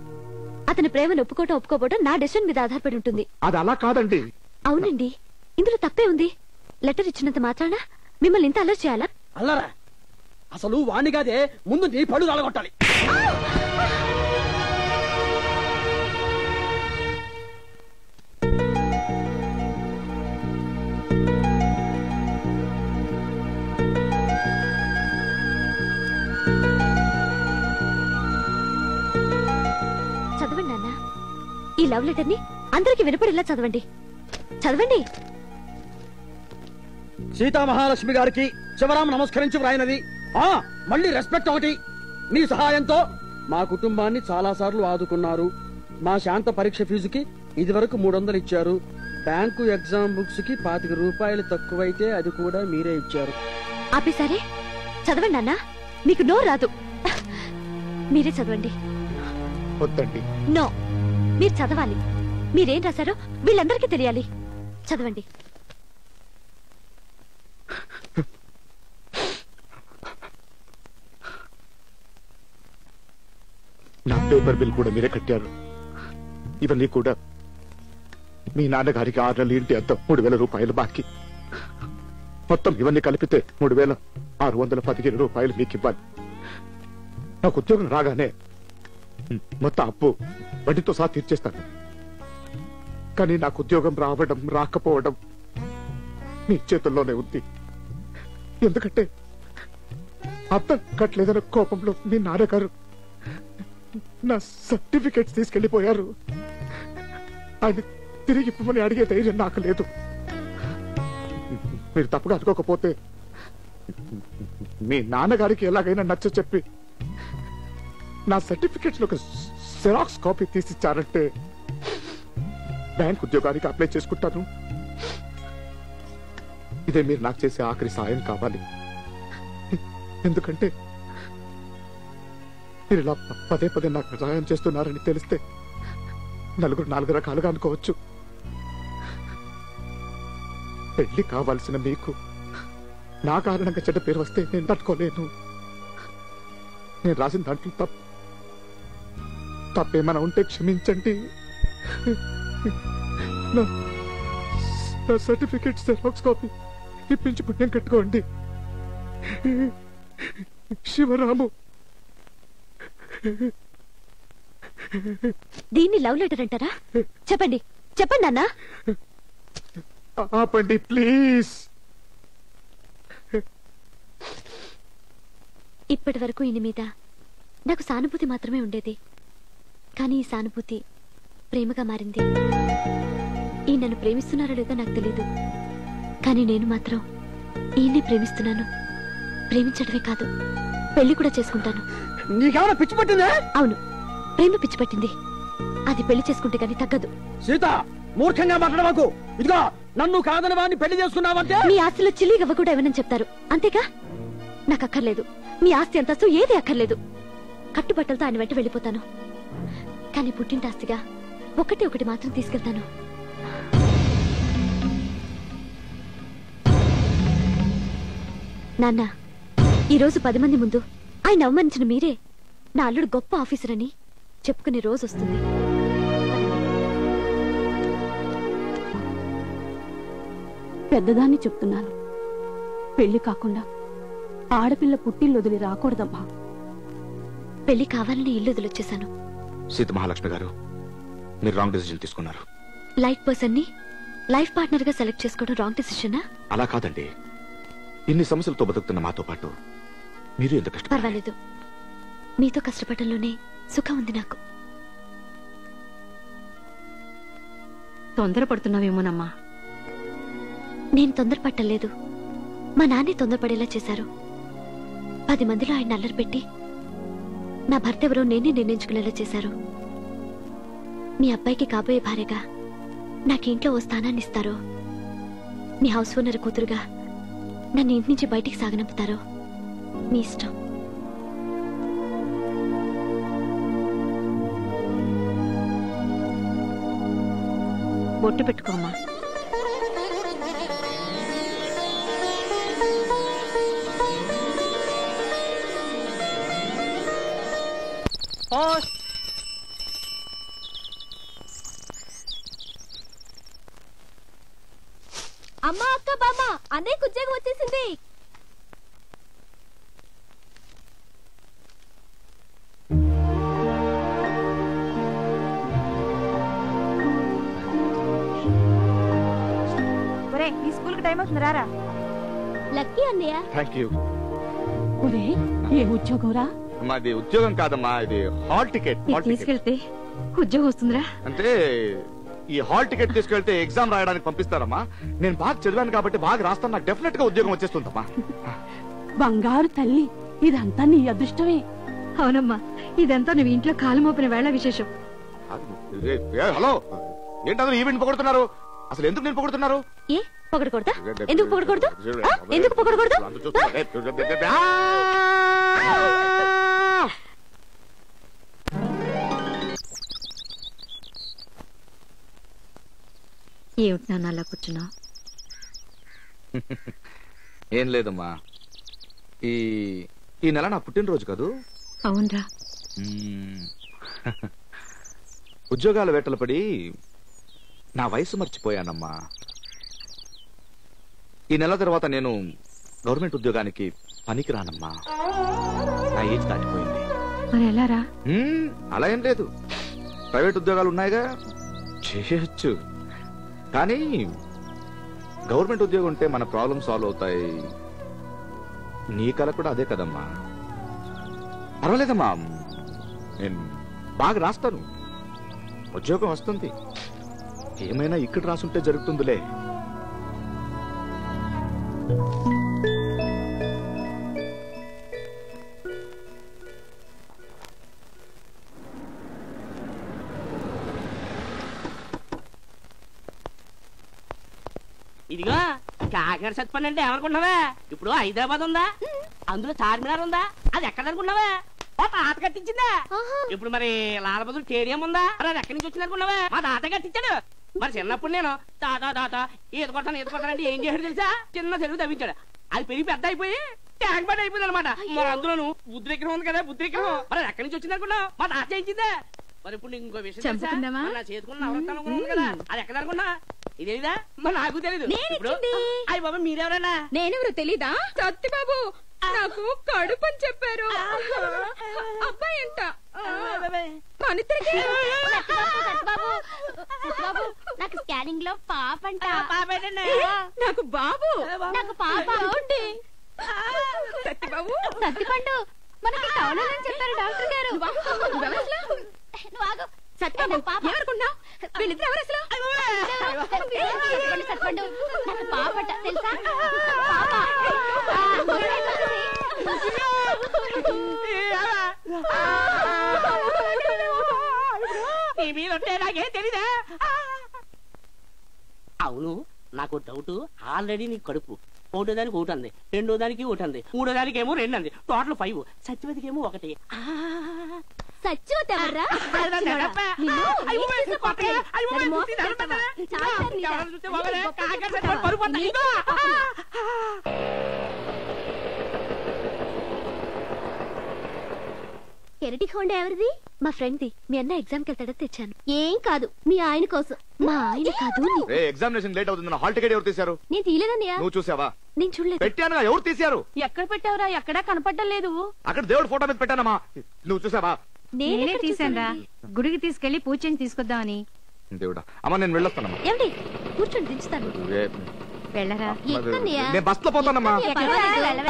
అతని ప్రేమను ఒప్పుకోవడం నా డెసిషన్ మీద ఆధారపడి ఉంటుంది. అది అలా కాదండి. అవునండి, ఇందులో తప్పే ఉంది. లెటర్ ఇచ్చినంత మాత్రాన మిమ్మల్ని ఇంత అల్లరి చేయాలా? అల్లరా? అసలు వాణ్ణి కాదే, ముందు నీ పళ్ళు రాలగొట్టాలి. లవ్ లెటర్ ని అందరికి వినపడేలా చదవండి. చదవండి. సీతామహాలక్ష్మి గారికి శివరాం నమస్కరించి వ్రాయినది. మళ్ళీ రెస్పెక్ట్ ఒకటి. మీ సహాయంతో మా కుటుంబాన్ని చాలా సార్లు ఆదుకున్నారు. మా శాంత పరీక్ష ఫీజుకి ఇదివరకు 300 ఇచ్చారు. బ్యాంకు ఎగ్జామ్ బుక్స్ కి 25 రూపాయలు తక్కువైతే అది కూడా మీరే ఇచ్చారు. ఆపేసారే? చదవండి అన్నా, మీకు నో రాదు. మీరే చదవండి. వద్దండి. నో, మీరు చదవాలి. మీరేం రాశారో వీళ్ళందరికీ తెలియాలి. చదవండి. నా పేపర్ బిల్ కూడా మీరే కట్టారు. ఇవన్నీ కూడా మీ నాన్నగారికి 6 నెలల ఇంటి అద్దం 3,000 రూపాయలు బాకీ. మొత్తం ఇవన్నీ కలిపితే 3,615 రూపాయలు మీకు ఇవ్వాలి. నాకు ఉద్యోగం రాగానే మొత్తం అప్పు వడ్డీతో సహా తీర్చేస్తాను. కానీ నాకు ఉద్యోగం రావడం రాకపోవడం మీ చేతుల్లోనే ఉంది. ఎందుకంటే అద్దం కట్టలేదన్న కోపంలో మీ నాన్నగారు నా సర్టిఫికెట్స్ తీసుకెళ్లిపోయారు. ఆయన తిరిగి ఇవ్వమని అడిగే ధైర్యం నాకు లేదు. మీరు తప్పుగా అనుకోకపోతే మీ నాన్నగారికి ఎలాగైనా నచ్చ చెప్పి నా సర్టిఫికెట్స్ ఒక జెరాక్స్ కాపీ తీసిచ్చారంటే బ్యాంక్ ఉద్యోగానికి అప్లై చేసుకుంటాను. ఇదే మీరు నాకు చేసే ఆఖరి సాయం కావాలి. ఎందుకంటే మీరు ఇలా పదే పదే నాకు సహాయం చేస్తున్నారని తెలిస్తే నలుగురు 4 రకాలుగా అనుకోవచ్చు. పెళ్లి కావాల్సిన మీకు నా కారణంగా చెడ్డ పేరు వస్తే నేను తట్టుకోలేను. నేను రాసిన దాంట్లో తప్పేమైనా ఉంటే క్షమించండి. నా సర్టిఫికెట్ జెరాక్స్ కాపీ ఇప్పించి పుణ్యం కట్టుకోండి. శివరాము. దీన్ని లవ్ లెటర్ అంటారా? చెప్పండి, చెప్పండి అన్నా. ఆపండి ప్లీజ్. ఇప్పటి వరకు ఈయన మీద నాకు సానుభూతి మాత్రమే ఉండేది. కానీ ఈ సానుభూతి ప్రేమగా మారింది. ఈ నన్ను ప్రేమిస్తున్నారో లేదో నాకు తెలీదు. కానీ నేను మాత్రం ఈయన్ని ప్రేమిస్తున్నాను. ప్రేమించడమే కాదు, పెళ్లి కూడా చేసుకుంటాను. నీకేమైనా పిచ్చి పట్టిందా? అవును, ప్రేమ పిచ్చి పట్టింది. అది పెళ్లి చేసుకుంటే కానీ తగ్గదు. సీత, మూర్ఖంగా మాట్లాడవాకు. ఇదిగో, నన్ను కాదని వాడిని పెళ్లి చేసుకున్నావంటే మీ ఆస్తిలో చిల్లిగవ్వ కూడా ఏమని చెప్తారు, అంతేగా? నాకు అక్కర్లేదు. మీ ఆస్తి అంతస్తు ఏది అక్కర్లేదు. కట్టుబట్టలతో ఆయన వెంట వెళ్ళిపోతాను. కానీ పుట్టింటి ఆస్తిగా ఒకటి మాత్రం తీసుకెళ్తాను. నాన్న, ఈరోజు 10 మంది ముందు ఆయన అవమానించిన మీరే నా అల్లుడు గొప్ప ఆఫీసర్ అని చెప్పుకునే రోజు వస్తుంది. పెద్దదాన్ని చెప్తున్నాను, పెళ్లి కాకుండా ఆడపిల్ల పుట్టిల్లు వదిలి రాకూడదమ్మా. పెళ్లి కావాలని ఇల్లు వదిలొచ్చేశాను. సీత మహాలక్ష్మి గారు, మీరు రాంగ్ డెసిషన్ తీసుకున్నారు. లైఫ్ పర్సన్ ని లైఫ్ పార్ట్నర్ గా సెలెక్ట్ చేసుకోవడం రాంగ్ డెసిషనా? అలా కాదండి. ఇన్ని సమస్యలతో బతుకుతున్న మాతో పాటు మీరు ఎంత కష్టం. పర్వాలేదు, మీతో కష్టపడడంలోనే సుఖం ఉంది నాకు. తొందరపడుతున్నావేమోనమ్మా. నేను తొందరపట్టలేదు. మా నాన్నే తొందరపడేలా చేశారు. 10 మందిలో ఆయన అల్లరి పెట్టి నా భర్త ఎవరో నేనే నిర్ణయించుకునేలా చేశారు. మీ అబ్బాయికి కాబోయే భార్యగా నాకు ఇంట్లో ఓ స్థానాన్ని ఇస్తారో, మీ హౌస్ ఓనర్ కూతురుగా నన్ను ఇంటి నుంచి బయటికి సాగనంపుతారో మీ ఇష్టం. బొట్టు పెట్టుకోమ్మా. అమ్మా, అక్క, బామ్మ, అన్నయ్యకు ఉద్యోగం వచ్చేసింది. ఈ స్కూల్ కి టైం అవుతుంది, రారా. లక్కీ అన్నయ్య. Thank you. ఏ ఉద్యోగం రా? మాది ఉద్యోగం కాదమ్మా, ఇది హాల్ టికెట్. తీసుకెళ్తే ఉద్యోగం వస్తుందిరా? అంటే ఈ హాల్ టికెట్ తీసుకెళ్తే ఎగ్జామ్ రాయడానికి పంపిస్తారమ్మా. నేను బాగా చదివాను కాబట్టి బాగా రాస్తాను, నాకు డెఫినెట్ గా ఉద్యోగం వచ్చేస్తుందమ్మా. బంగారు తల్లి, ఇదంతా నీ అదృష్టమే. అవునమ్మా, ఇదంతా నువ్వు ఇంట్లో కాలు మోపిన వేళ విశేషం. హలో, ఏంటందరూ ఈవెంట్ పొగడుతున్నారు? అసలు ఎందుకు నేను పొగడుతున్నారు? ఏ పొగడకూడదా? ఎందుకు పొగడకూడదు? ఎందుకు పొగడకూడదు? ఏమిటి నాన్న అలా కూర్చున్నావు? ఏం లేదమ్మా, ఈ నెల నా పుట్టినరోజు కదూ. అవునరా. ఉద్యోగాల వేటలు పడి నా వయసు మర్చిపోయానమ్మా. ఈ నెల తర్వాత నేను గవర్నమెంట్ ఉద్యోగానికి పనికిరానమ్మా. నా ఏజ్ దాటిపోయింది. మరి ఎలారా? అలా ఏం లేదు, ప్రైవేట్ ఉద్యోగాలు ఉన్నాయిగా, చేయొచ్చు. కానీ గవర్నమెంట్ ఉద్యోగం ఉంటే మన ప్రాబ్లం సాల్వ్ అవుతాయి. నీ కల కూడా అదే కదమ్మా. పర్వాలేదమ్మా, నేను బాగా రాస్తాను, ఉద్యోగం వస్తుంది. ఏమైనా ఇక్కడ రాసుంటే జరుగుతుందిలే. ఇదిగో కాకినాడ సత్పండి అంటే ఏమనుకుంటున్నావా? ఇప్పుడు హైదరాబాద్ ఉందా, అందులో చార్మినార్ ఉందా, అది ఎక్కడ అనుకున్నావా? మా తాత కట్టించిందా? ఇప్పుడు మరి లాలబదులు స్టేడియం ఉందా, అది ఎక్కడి నుంచి వచ్చింది అనుకున్నావా? మా తాత కట్టించాడు. మరి చిన్నప్పుడు నేను తాత తాత ఈత కొడతానంటే ఏం చేశాడు తెలుసా? చిన్న చెరువు తవ్వించాడు. అది పెరిగి పెద్ద అయిపోయి ట్యాంక్ బండ్ అయిపోయింది అనమాట. మరి అందులోను బుద్ధి విగ్రహం ఉంది కదా, బుద్ధి విగ్రహం మరి ఎక్కడి నుంచి వచ్చింది అనుకున్నావు? మా తాత చేయించిందా? మరి ఇప్పుడు ఇంకో విషయం చేసుకున్న నవరత్నం ఉంది కదా, అది ఎక్కడ అనుకున్నా? ఇదేదా? మరి నాకు తెలీదు. అయ్యి బాబా, మీరెవరన్నా? నేనెవరు తెలీదా? సత్యబాబు నాకు కడుపు అని చెప్పారు. అబ్బాయి ఎంత నాకు స్కానింగ్ లో పాప అంట. నాకు బాబు, నాకు పాప. సత్యబాబు సత్యపండు మనకి కావాలని చెప్పారు డాక్టర్ గారు. సత్యబాబు ఎవరుకున్నావు? వీళ్ళిద్దరు ఎవరు అసలు? సత్యపండు నాకు పాప అంట తెలుసా? నాకే తెలీదా? అవును, నాకు డౌట్. ఆల్రెడీ నీకు కడుపు ఒకటో దానికి ఒకటి అంది, రెండో దానికి ఒకటి అంది, మూడో దానికి ఏమో 2 అంది, టోటల్ 5. సత్యవతికి ఏమో 1. కెరటిక్ హోండా ఎవరిది? మా ఫ్రెండ్ ది. మీ అన్న ఎగ్జామ్ కి వెళ్తాడో తెచ్చాను. ఏం కాదు, మీ ఆయన కోసం. మా ఆయన కాదు. ఎగ్జామినేషన్ లేట్ అవుతుంది. హాల్ టికెట్ ఎవరు తీశారు? నేను తీయలేదన్నయ్య. నువ్వు చూసావా? నేను చూడలేదు. పెట్టానుగా, ఎవరు తీశారు? ఎక్కడ పెట్టావురా? ఎక్కడా కనపడడం లేదు. అక్కడ దేవుడు ఫోటో మీద పెట్టానమ్మా, నువ్వు చూసావా? నేనే తీసానురా, గుడికి తీసుకెళ్లి పూజ చేసి తీసుకొద్దామని. దేవుడా, అమ్మా నేను వెళ్ళొస్తానమ్మా. ఏమండి కూర్చొని దించుతాను. వెళ్ళరా. నేను బస్ లో పోతానమ్మా.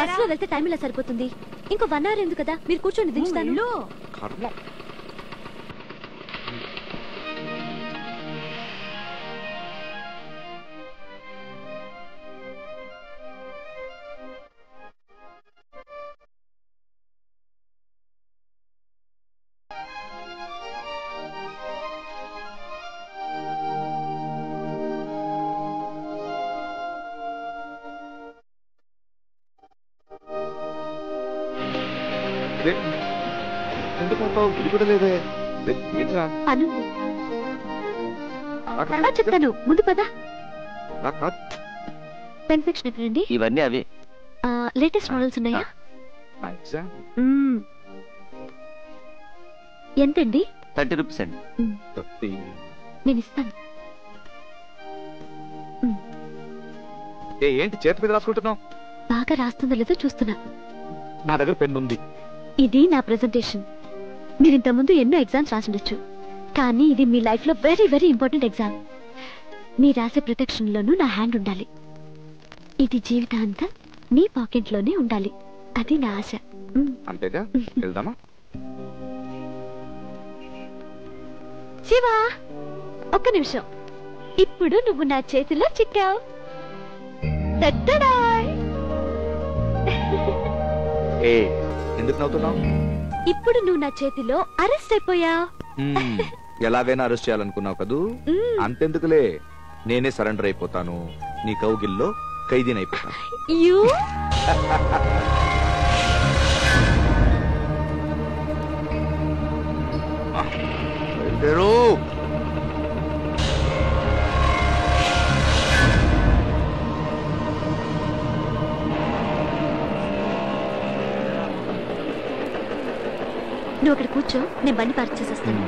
బస్ లో వెళ్తే టైం ఇలా సరిపోతుంది. ఇంకో 1 అవర్ ఎందుకు కదా, మీరు కూర్చొని దించుతాను. కర్మ. చెప్తాను, ముందు పద. పెన్ సెక్షన్ ఎక్కడండి? ఇవన్నీ అవి లేటెస్ట్ మోడల్స్ ఉన్నాయా? ఎంతండి? 30 రూపీస్ అండి. నేను ఇస్తాను. ఏంటి చేతి మీద రాసుకుంటున్నావు? బాగా రాస్తుందో లేదో చూస్తున్నా. నా దగ్గర పెన్ ఉంది. ఇది నా ప్రెజెంటేషన్. మీరు ఇంతకుముందు ఎన్నో ఎగ్జామ్స్ రాసిండొచ్చు, కానీ ఇది మీ లైఫ్ లో వెరీ వెరీ ఇంపార్టెంట్ ఎగ్జామ్. మీ రాసే ప్రొటెక్షన్ లోనూ నా హ్యాండ్ ఉండాలి. ఇది జీవితాంతం మీ పాకెట్ లోనే ఉండాలి. అది నా ఆశ. అంతేగా, వెళ్దామా? శివ ఒక్క నిమిషం. ఇప్పుడు నువ్వు నా చేతిలో చిక్కావు. ఎందుకు నవ్వుతున్నావు? ఇప్పుడు నువ్వు నా చేతిలో అరెస్ట్ అయిపోయావు. ఎలాగైనా అరెస్ట్ చేయాలనుకున్నావు కదూ? అంతెందుకులే, నేనే సరెండర్ అయిపోతాను. నీ కౌగిల్లో ఖైదీనైపోతాను. యూ నువ్వు అక్కడ కూర్చో, నేను బండి పార్క్ చేసేస్తాను.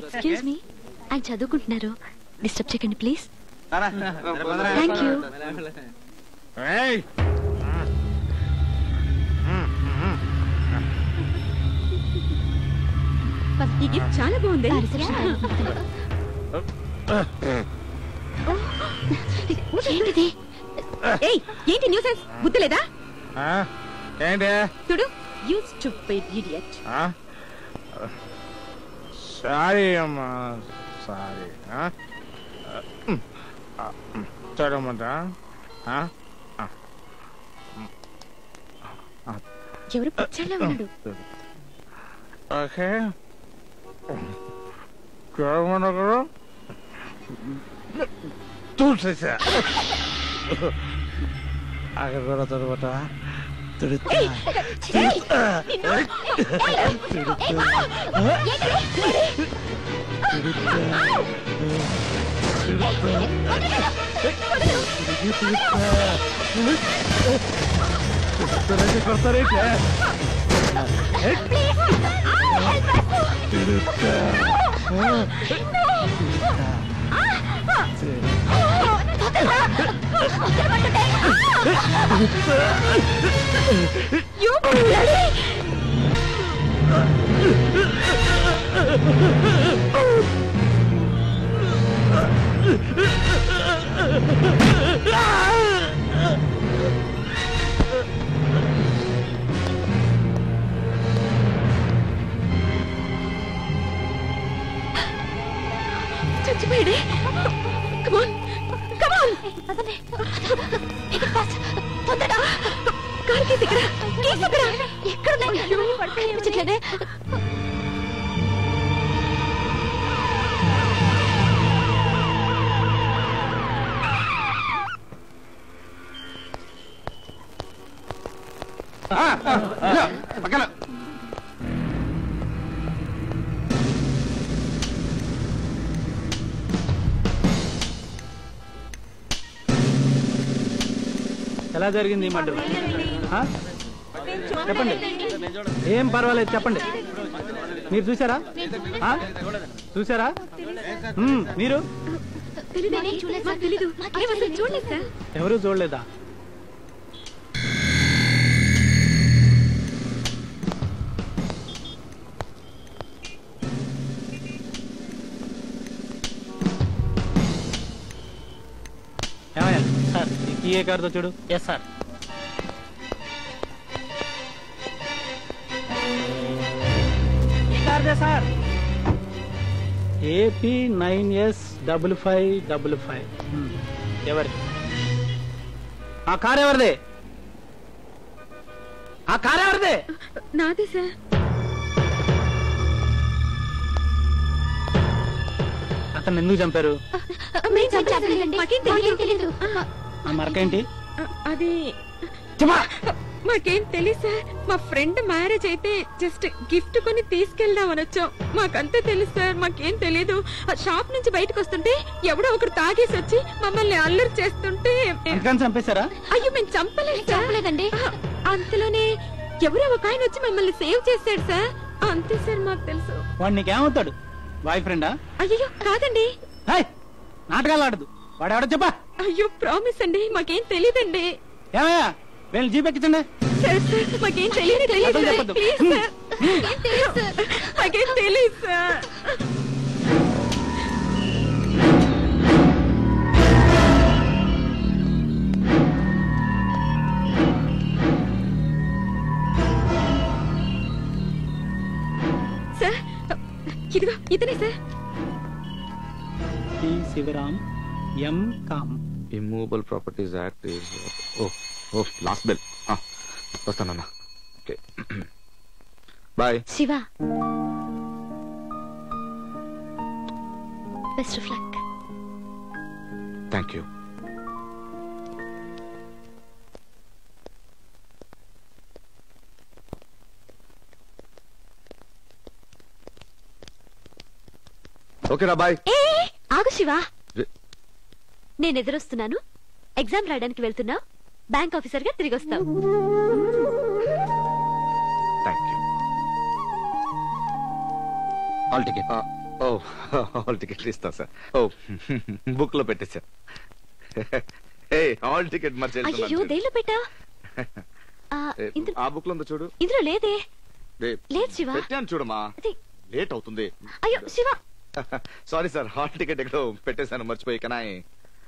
ఎక్స్క్యూజ్ మీ, ఆయన చదువుకుంటున్నారు, డిస్టర్బ్ చేయకండి ప్లీజ్. Thank you. ఈ గిఫ్ట్ చాలా బాగుంది. ఏంటిది? ఏంటి న్యూసెన్స్? బుద్ధి లేదా? ఏంటి చూడు, యూ స్టూపిడ్ ఇడియట్. సారీ అమ్మా, సారీ. చూడమంటా? ఎవరు పిచ్చలా ఉన్నాడు? ఓకే, చూడమన్నా కూడా చూసేసా. అక్కడ కూడా తర్వాత కొడతారేంటే? చచ్చిపోయాడే. తొందరగా కారు కేసు ఎక్కడ? పక్కన ఎలా జరిగింది మర్డర్? చెప్పండి, ఏం పర్వాలేదు చెప్పండి. మీరు చూసారా? చూసారా మీరు? ఎవరు చూడలేదా? ఏమయ్యా సార్, ఈ ఏ కార్తో చూడు. Yes sir. Sir AP 9S5555. ఎవరి? ఆ కార్ ఎవరిదే? ఆ కార్ ఎవరిదే? నాదే సార్. అతను ఎందుకు చంపారు? ఆ మరకేంటి? అది మాకేం తెలియదు సార్. మా ఫ్రెండ్ మ్యారేజ్ అయితే జస్ట్ గిఫ్ట్ కొని తీసుకెళ్దామని వచ్చాం. మాకంతే తెలుసు సార్, మాకేం తెలీదు. షాప్ నుంచి బయటకు వస్తుంటే ఎవడో ఒకరు తాగేసి వచ్చి మమ్మల్ని అల్లరి చేస్తుంటే చంపేశారా? అయ్యో మేము చంపలేదండి. అంతలోనే ఎవరో ఒక ఆయన వచ్చి మమ్మల్ని సేవ్ చేశాడు సార్. అంతే సార్ మాకు తెలుసు. వాడు నీకేమవుతాడు? బాయ్ ఫ్రెండా? అయ్యో కాదండి. నాటకాలు ఆడదు. వాడు ఎవడో చెప్పా. అయ్యో ప్రామిస్ అండి, మాకేం తెలీదండి. ఏమయ్యా వీళ్ళు జీప్ ఎక్కించండి. మాకేం తెలియదు చెప్పద్దు. మాకేం తెలియదు సార్. సార్ ఇదిగో ఇతనే sir. T Shivaram M.Com. Immovable properties act oh last bill వస్తానన్నా. Okay bye. Shiva, best of luck. Thank you. ఓకేరా బాయ్. ఆగు శివ, నేను ఎదురొస్తున్నాను. ఎగ్జామ్ రాయడానికి వెళ్తున్నావు. బ్యాంక్ ఆఫీసర్ గా తిరిగి వస్తావు. Hall ticket. Oh hall ticket ఇస్తా సార్. ఓ బుక్ లో పెట్టేసా. హాల్ టికెట్ మరి అయ్యో దేనిలో పెట్టా? ఆ బుక్ లో ఉందో చూడు. ఇందులో లేదే. లేదు శివ. పెట్టాను చూడమ్మా. లేట్ అవుతుంది. అయ్యో Shiva. Sorry sir, hall ticket ఎక్కడో పెట్టేశాను, మర్చిపోయి. కానీ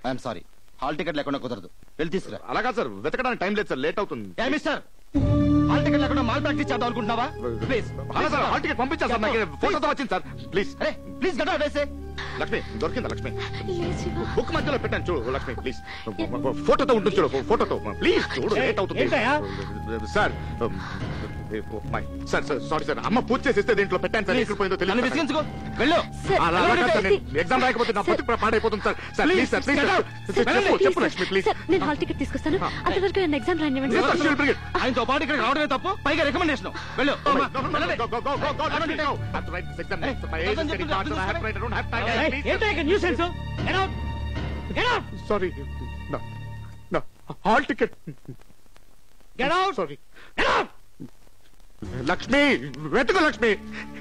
ఐఎమ్ సారీ, హాల్ టికెట్ లేకుండా కుదరదు. వెళ్ళి తీసుకురా. అలాగా సార్, వెతకడానికి టైం లేదు సార్, లేట్ అవుతుంది. మిస్టర్, హాల్ టికెట్ లేకుండా మాల్ ప్రాక్టీస్ చేద్దాం అనుకుంటున్నావా? ప్లీజ్ సార్, హాల్ టికెట్ పంపించారు సార్, నాకు ఫోటోతో వచ్చింది సార్. ప్లీజ్ ప్లీజ్ గడ్డ వేసే. లక్ష్మి దొరికిందా? లక్ష్మి బుక్ మధ్యలో పెట్టాను చూడు. లక్ష్మి ప్లీజ్, ఫోటోతో ఉంటుంది చూడు, ఫోటోతో ప్లీజ్ చూడు. లేట్ అవుతుంది సార్. సార్ సారీ సార్, అమ్మ పూజ చేసిస్తే దీంట్లో పెట్టాను సార్. ఎక్కడ పోయిందో తెలియదు. విసిగించుకో వెళ్ళు. ఎగ్జామ్ రాయకపోతే నా బతుకు పాడైపోతుంది sir. Sir please sir, please చెప్పు లక్ష్మి ప్లీజ్. నేను హాల్ టికెట్ తీసుకొస్తాను. అంతవరకు నన్ను ఎగ్జామ్ రానివ్వండి. ఆయనతో పాటు ఇక్కడ రావడమే తప్పు, పైగా రికమెండేషన్. వెళ్ళు. Sorry, hall ticket. Sorry Lakshmi, వెతుకు లక్ష్మి.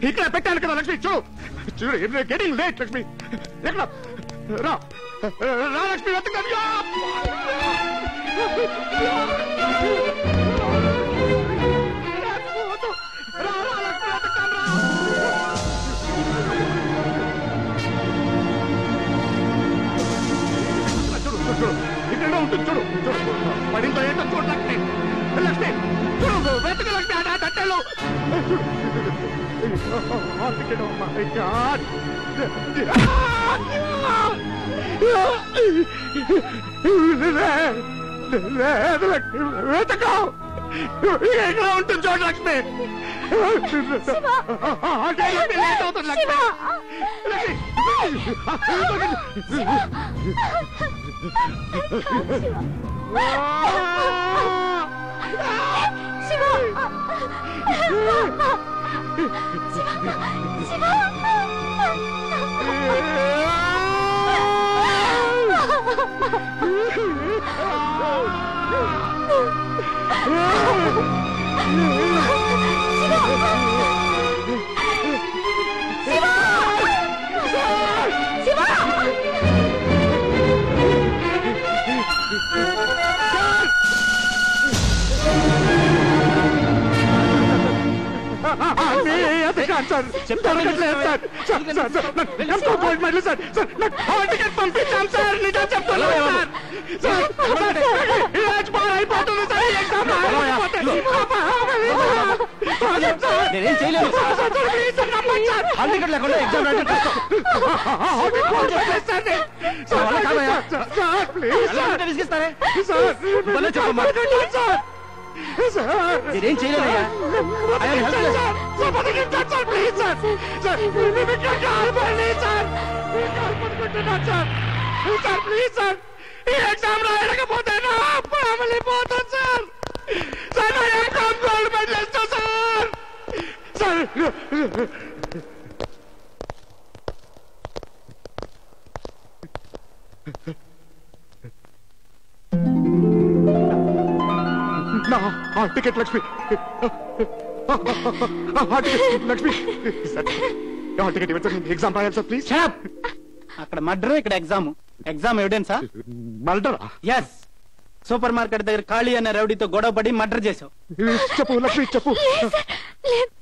ఇక్కడ పెట్టాను కదా లక్ష్మి, చూడు. Getting late Lakshmi. ఎక్కడ రా రా లక్ష్మి, వెతుకు. ఇక్కడ ఉంటుంది చూడు. పడిందో ఏంటో చూడు లక్ష్మి. లక్ష్మి చూడు, వెతుకు లక్ష్మి. ఆ తట్టెలు వెతకో. ఇక్కడ ఉంటుంది చూడు లక్ష్మి. లేట్ అవుతుంది లక్ష్మి. నేనేం చేయలేదు. హాల్ టికెట్ లేకుండా ఎగ్జామ్ విసిగిస్తారే. నేనేం చేయలేదయ్యా. ఎగ్జామ్ రాయకపోతే నా ఫ్యామిలీ పోతుంది సార్. సార్ నా exam gold medallist sir. Sir నా hall ticket Lakshmi. Hall ticket Lakshmi. Hall ticket ఇవ్వండి, ఎగ్జామ్ రాయాలి సార్ ప్లీజ్. అక్కడ మర్డర్, ఇక్కడ ఎగ్జామ్. ఎగ్జామ్ ఎవిడెన్సా? మర్డరా? ఎస్. సూపర్ మార్కెట్ దగ్గర ఖాళీ అనే రౌడీతో గొడవ పడి మర్డర్ చేసావు. చెప్పు లక్ష్మి చెప్పు.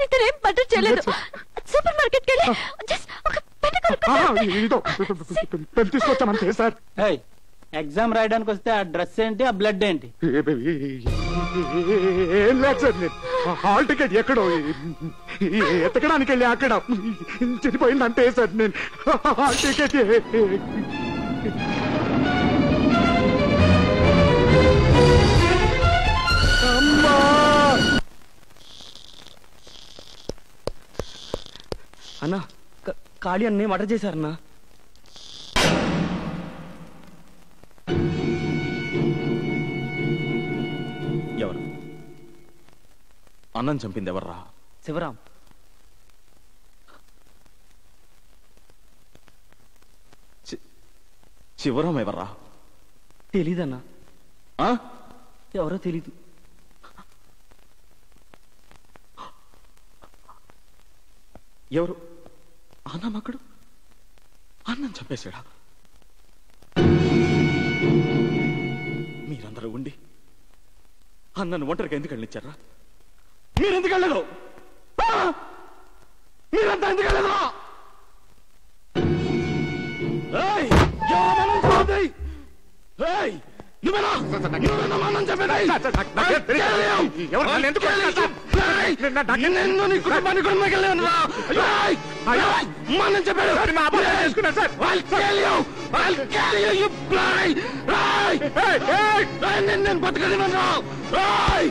ఇతనేం మర్డర్ చేయలేదు. సూపర్ మార్కెట్ కెళ్ళి జస్ట్ ఒక పెన్ తీసుకొచ్చామంతే సార్. ఎగ్జామ్ రాయడానికి వస్తే ఆ డ్రెస్ ఏంటి, ఆ బ్లడ్ ఏంటి? ఏం లేదు సార్, నేను హాల్ టికెట్ ఎక్కడో ఎత్తకడానికి వెళ్ళి అక్కడ చనిపోయింది అంతే సార్. నేను హాల్ టికెట్ అన్నా ఖాళీ అన్నీ మర్డర్ చేశారన్నా. ఎవరు అన్నం చంపింది ఎవర్రా? శివరాం. శివరాం ఎవర్రా? తెలీదన్నా. ఎవరో తెలీదు. ఎవరు? అన్నమ్మక్కడు అన్నం చంపేశాడా? మీరందరూ ఉండి అన్నను ఒంటరికి ఎందుకు వెళ్ళిచ్చారా? మీరెందుకు వెళ్ళదు? మీరంతా ఎందుకు వెళ్ళదు?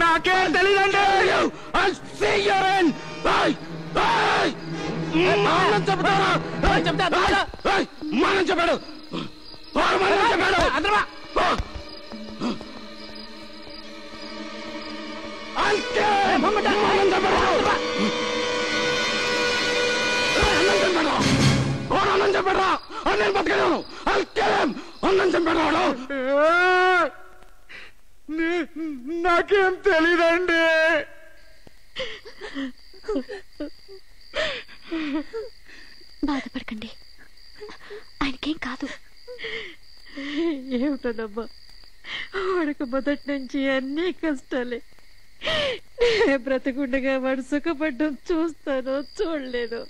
నాకేం తెలియదండి. మనం చెప్పాడు. అన్నం చెప్పాడా? నేను బతకలేను. అన్నం చెప్పాడు. నాకేం తెలీదండి. బాధపడకండి, ఆయనకేం కాదు. ఏమిటోనమ్మా, వాడికి మొదటి నుంచి అన్ని కష్టాలే. బ్రతకుండగా వాడు సుఖపడ్డం చూస్తానో చూడలేదు.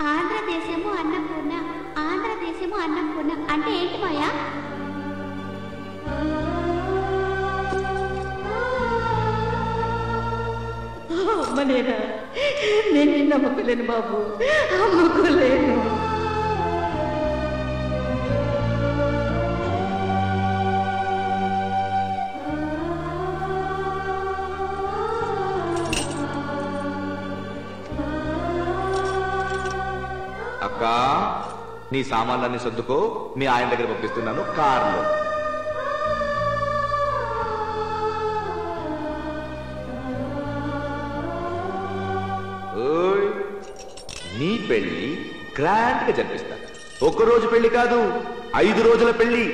ఆంధ్రదేశము అన్నపూర్ణ, ఆంధ్రదేశము అన్నపూర్ణ అంటే ఏంటి మాయా? అమ్మనేనా? నేను నమ్మకలేను బాబు, నమ్మకలేను. అక్క, నీ సామాన్లన్నీ సర్దుకో, మీ ఆయన దగ్గర పంపిస్తున్నాను కార్లో. నీ పెళ్లి గ్రాండ్ గా జరిపిస్తా. ఒక్కరోజు పెళ్లి కాదు, 5 రోజుల పెళ్లి.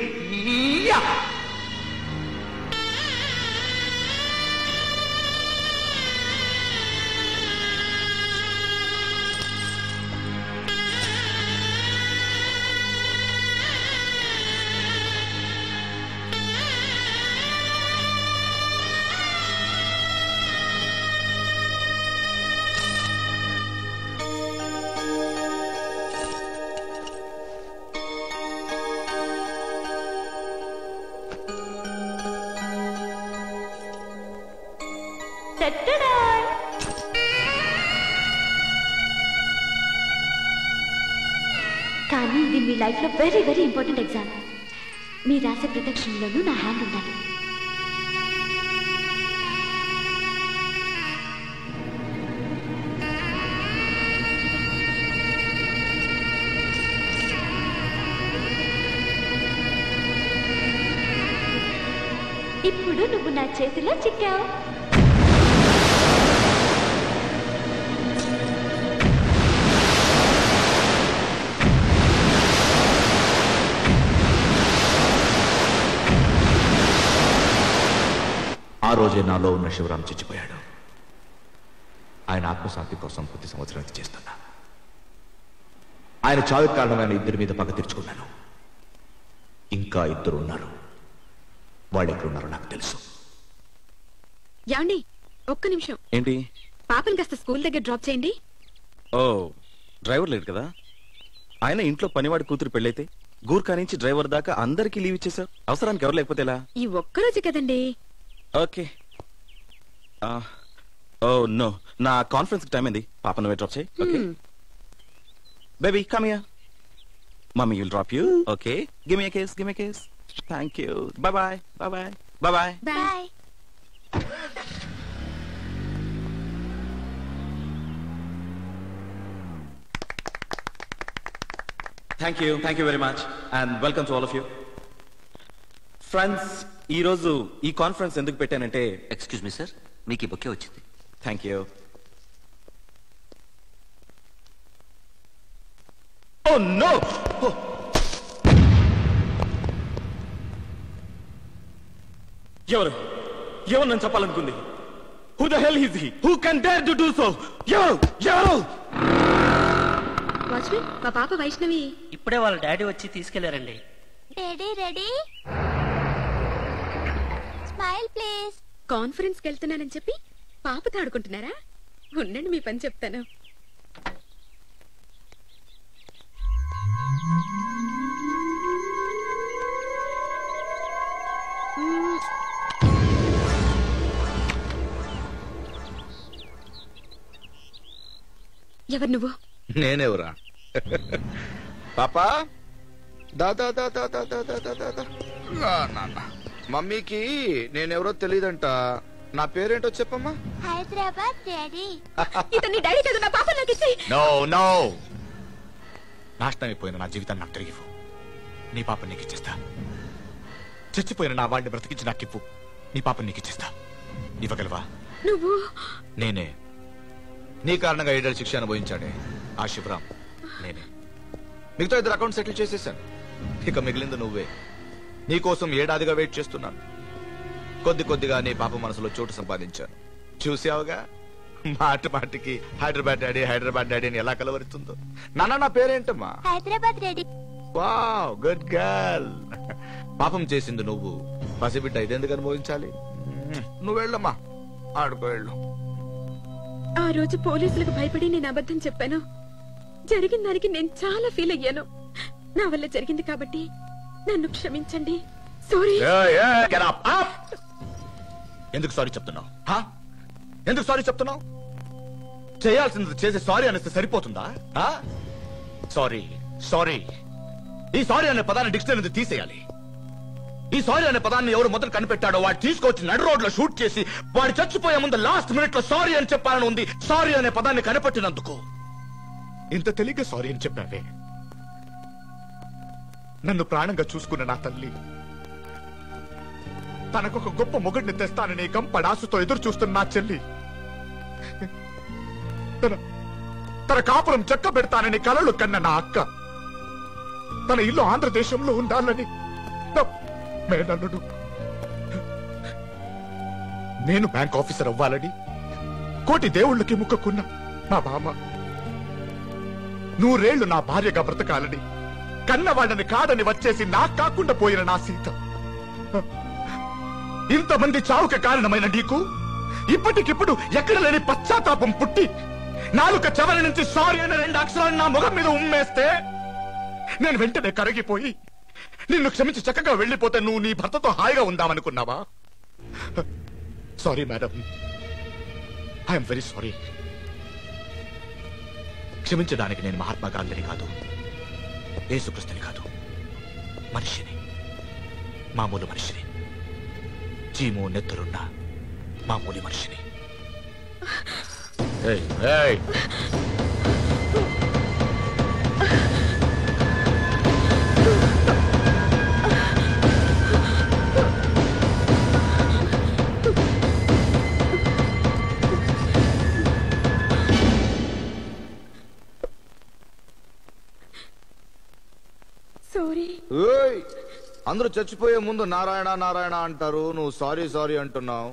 కానీ ఇది మీ లైఫ్ లో వెరీ వెరీ ఇంపార్టెంట్ ఎగ్జామ్. మీ రాసే ప్రదక్షిణలోనూ నా హ్యాండ్ ఉండాలి. ఇప్పుడు నువ్వు నా చేతిలో చిక్కావు. ఆ రోజే నాలో ఉన్న శివరాం చచ్చిపోయాడు. ఆయన ఆత్మశాంతి కోసం ప్రతి సంవత్సరం చేస్తున్నా. ఆయన చావుకు కారణమైన 2 మీద పగ తీర్చుకున్నాను. ఇంకా 2 ఉన్నారు. వాళ్ళు ఎక్కడున్నారో నాకు తెలుసు. యాండి, ఒక్క నిమిషం. ఏంటి? పాపని కాస్త స్కూల్ దగ్గర డ్రాప్ చేయండి. ఓ, డ్రైవర్ లేడు కదా. ఆయన ఇంట్లో పనివాడి కూతురు పెళ్ళైతే గూర్ఖా నుంచి డ్రైవర్ దాకా అందరికీ లీవ్ ఇచ్చేసారు. అవసరానికి ఎవరు లేకపోతే ఎలా? ఈ ఒక్కరోజు కదండి. ఓకే. ఓ నో, నా కాన్ఫరెన్స్ టైం అయింది. పాప నువ్వే డ్రాప్ చేయి. Okay baby, come here. Mummy will drop you. Okay, give me a kiss, give me a kiss. Thank you. Bye boy, bye boy, bye boy. Boy. Thank you very much and welcome to all of you. Friends, ఈ రోజు ఈ కాన్ఫరెన్స్ ఎందుకు పెట్టానంటే, ఎక్స్క్యూజ్ మీ సార్, మీకు ఈ బొకే వచ్చింది. Thank you. ఓ నో, ఎవరు నన్ను చెప్పాలనుకుంది? Who the hell is he? Who can dare to do so? ఎవరు? వాచ్మెన్, మా పాప వైష్ణవి. ఇప్పుడే వాళ్ళ డాడీ వచ్చి తీసుకెళ్లారండి. Ready ready, smile please. Conference కి వెళ్తున్నానని చెప్పి పాపతో ఆడుకుంటున్నారా? ఉండండి, మీ పని చెప్తాను. ఎవరు నువ్వు? నేనెవరా? పాపా, దాదా దాదా దాదా దాదా దాదా. మమ్మీకి నేనెవరో తెలియదంట. నా పేరేంటో చెప్పమ్మా. హైదరాబాద్ డాడీ. ఇతన్ని డాడీ కదా, నా పాప నాకు ఇచ్చి. నో నో, నాశనం అయిపోయిన నా జీవితాన్ని నాకు తిరిగివ్వు. నీ పాప నీకు ఇచ్చేస్తా. చచ్చిపోయిన నా వాడిని బ్రతికించి నాకు ఇవ్వు. నీ పాప నీకు ఇచ్చేస్తా. ఇవ్వగలవా? నువ్వు? నేనే. నీ కారణంగా 7 ఏళ్ల శిక్ష అనుభవించాడే ఆ శివరాం నేనే. మిగతా 2 అకౌంట్ సెటిల్ చేసేసాను. ఇక మిగిలింది నువ్వే. నీకోసం 7 ఏడాదిగా వెయిట్ చేస్తున్నాను. కొద్ది కొద్దిగా నీ పాప మనసులో చోటు సంపాదించాను. చూసావుగా, మాటికి హైదరాబాద్ డాడీ అని ఎలా కలవరుతుందో. నాన్న, నా పేరేంటమ్మా? Hyderabad daddy. Wow, good girl. పాపం చేసింది నువ్వు. పసిబిడ్డ ఇదెందుకు అనుభవించాలి? నువ్వు వెళ్ళమ్మా, ఆడుకో వెళ్ళు. ఆ రోజు పోలీసులకు భయపడి నేను అబద్ధం చెప్పాను. జరిగిన దానికి నేను చాలా ఫీల్ అయ్యాను. నా వల్ల జరిగింది కాబట్టి నన్ను క్షమించండి. సారీ. ఎందుకు సారీ చెప్తున్నావు? ఎందుకు సారీ చెప్తున్నావు? చేయాల్సింది చేసి సారీ అనేస్తే సరిపోతుందా? సారీ సారీ, ఈ సారీ అనే పదాన్ని డిక్షనరీ తీసేయాలి. ఈ సారీ అనే పదాన్ని ఎవరు మొదలు కనిపెట్టాడో వాడు తీసుకొచ్చి నడు రోడ్ లో షూట్ చేసి వాడు చచ్చిపోయే ముందు లాస్ట్ మినిట్ లో సారీ అని చెప్పాలని ఉంది. సారీ అనే పదాన్ని కనిపెట్టినందుకు. ఇంత తెలియక సారీ అని చెప్పావే. నన్ను ప్రాణంగా చూసుకున్న నా తల్లి తనకొక గొప్ప మొగుడిని తెస్తానని గంపడాసుతో ఎదురు చూస్తున్న నా చెల్లి తన కాపురం చెక్క పెడతానని కలలు కన్న నా అక్క తన ఇల్లు ఆంధ్రదేశంలో ఉండాలని మేనన్నుడు. నేను బ్యాంక్ ఆఫీసర్ అవ్వాలని కోటి దేవుళ్ళకి ముక్కకున్న నా బామ్మ 100 ఏళ్లు నా భార్యగా బ్రతకాలని కన్నవాళ్ళని కాడని వచ్చేసి నాకు కాకుండా పోయిన నా సీత. ఇంతమంది చావుక కారణమైన నీకు ఇప్పటికిప్పుడు ఎక్కడ లేని పశ్చాత్తాపం పుట్టి నాలుక చివరి నుంచి సారీ అనే 2 అక్షరాలు నా ముఖం మీద ఉమ్మేస్తే నేను వెంటనే కరిగిపోయి నిన్ను క్షమించి చక్కగా వెళ్ళిపోతే నువ్వు నీ భర్తతో హాయిగా ఉందామనుకున్నావా? Sorry madam, I'm very sorry. క్షమించడానికి నేను మహాత్మా గాంధీని కాదు, యేసుక్రీస్తుని కాదు, మనిషిని, మామూలు మనిషిని, చీము నెత్తరున్న మామూలు మనిషిని. అందరూ చచ్చిపోయే ముందు నారాయణ నారాయణ అంటారు, నువ్వు సారీ సారీ అంటున్నావు.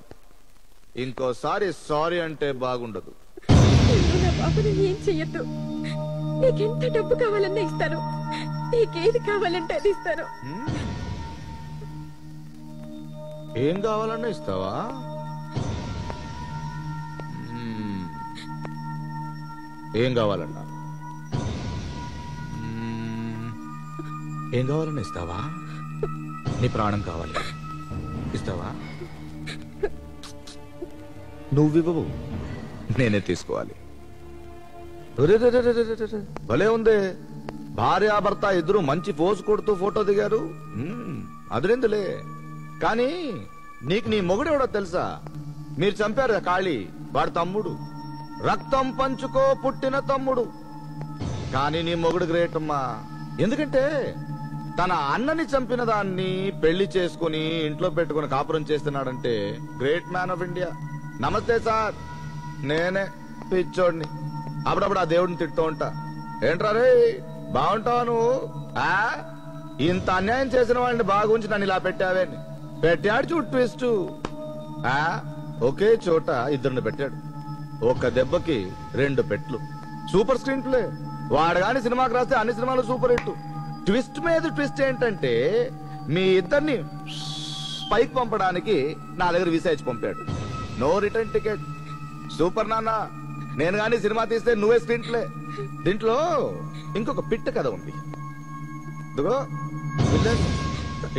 ఇంకోసారి సారీ అంటే బాగుండదు. నా బాబుని ఏం చెయ్యొద్దు. నీకెంత డబ్బు కావాలన్నా ఇస్తాను, నీకేది కావాలంటే అది ఇస్తాను. ఏం కావాలన్నా ఇస్తావా? ఏం కావాలన్నా? ఏం కావాలన్నా ఇస్తావా? నీ ప్రాణం కావాలి, ఇస్తావా? నువ్వివ్వవు, నేనే తీసుకోవాలి. భలే ఉంది. భార్యాభర్త ఇద్దరు మంచి పోజు కొడుతూ ఫోటో దిగారు, అదిరిందులే. కానీ నీకు నీ మొగుడెవడో తెలుసా? మీరు చంపారు కాళీ, వాడు తమ్ముడు, రక్తం పంచుకో పుట్టిన తమ్ముడు. కానీ నీ మొగుడు గ్రేట్ అమ్మా. ఎందుకంటే తన అన్నని చంపిన దాన్ని పెళ్లి చేసుకుని ఇంట్లో పెట్టుకుని కాపురం చేస్తున్నాడంటే గ్రేట్ మ్యాన్ ఆఫ్ ఇండియా. నమస్తే సార్, నేనే పిచ్చోడిని. అప్పుడప్పుడు ఆ దేవుడిని తిడుతూ ఉంటా. ఏంట్రా రే బాగుంటావా నువ్వు? ఇంత అన్యాయం చేసిన వాళ్ళని బాగుంచి నన్ను ఇలా పెట్టావే. పెట్టాడు చూడు ట్విస్ట్. ఒకే చోట ఇద్దరిని పెట్టాడు, ఒక్క దెబ్బకి 2 పెట్లు. Super screen play. వాడు గాని సినిమాకి రాస్తే అన్ని సినిమాలు సూపర్ హిట్. ట్విస్ట్ మీద ట్విస్ట్ ఏంటంటే మీ ఇద్దరిని పైకి పంపడానికి నా దగ్గర వీసా ఇచ్చి పంపాడు. No return ticket. సూపర్ నాన్న. నేను గాని సినిమా తీస్తే నువ్వే స్క్రీన్ ప్లే. దీంట్లో ఇంకొక పిట్ట కథ ఉంది.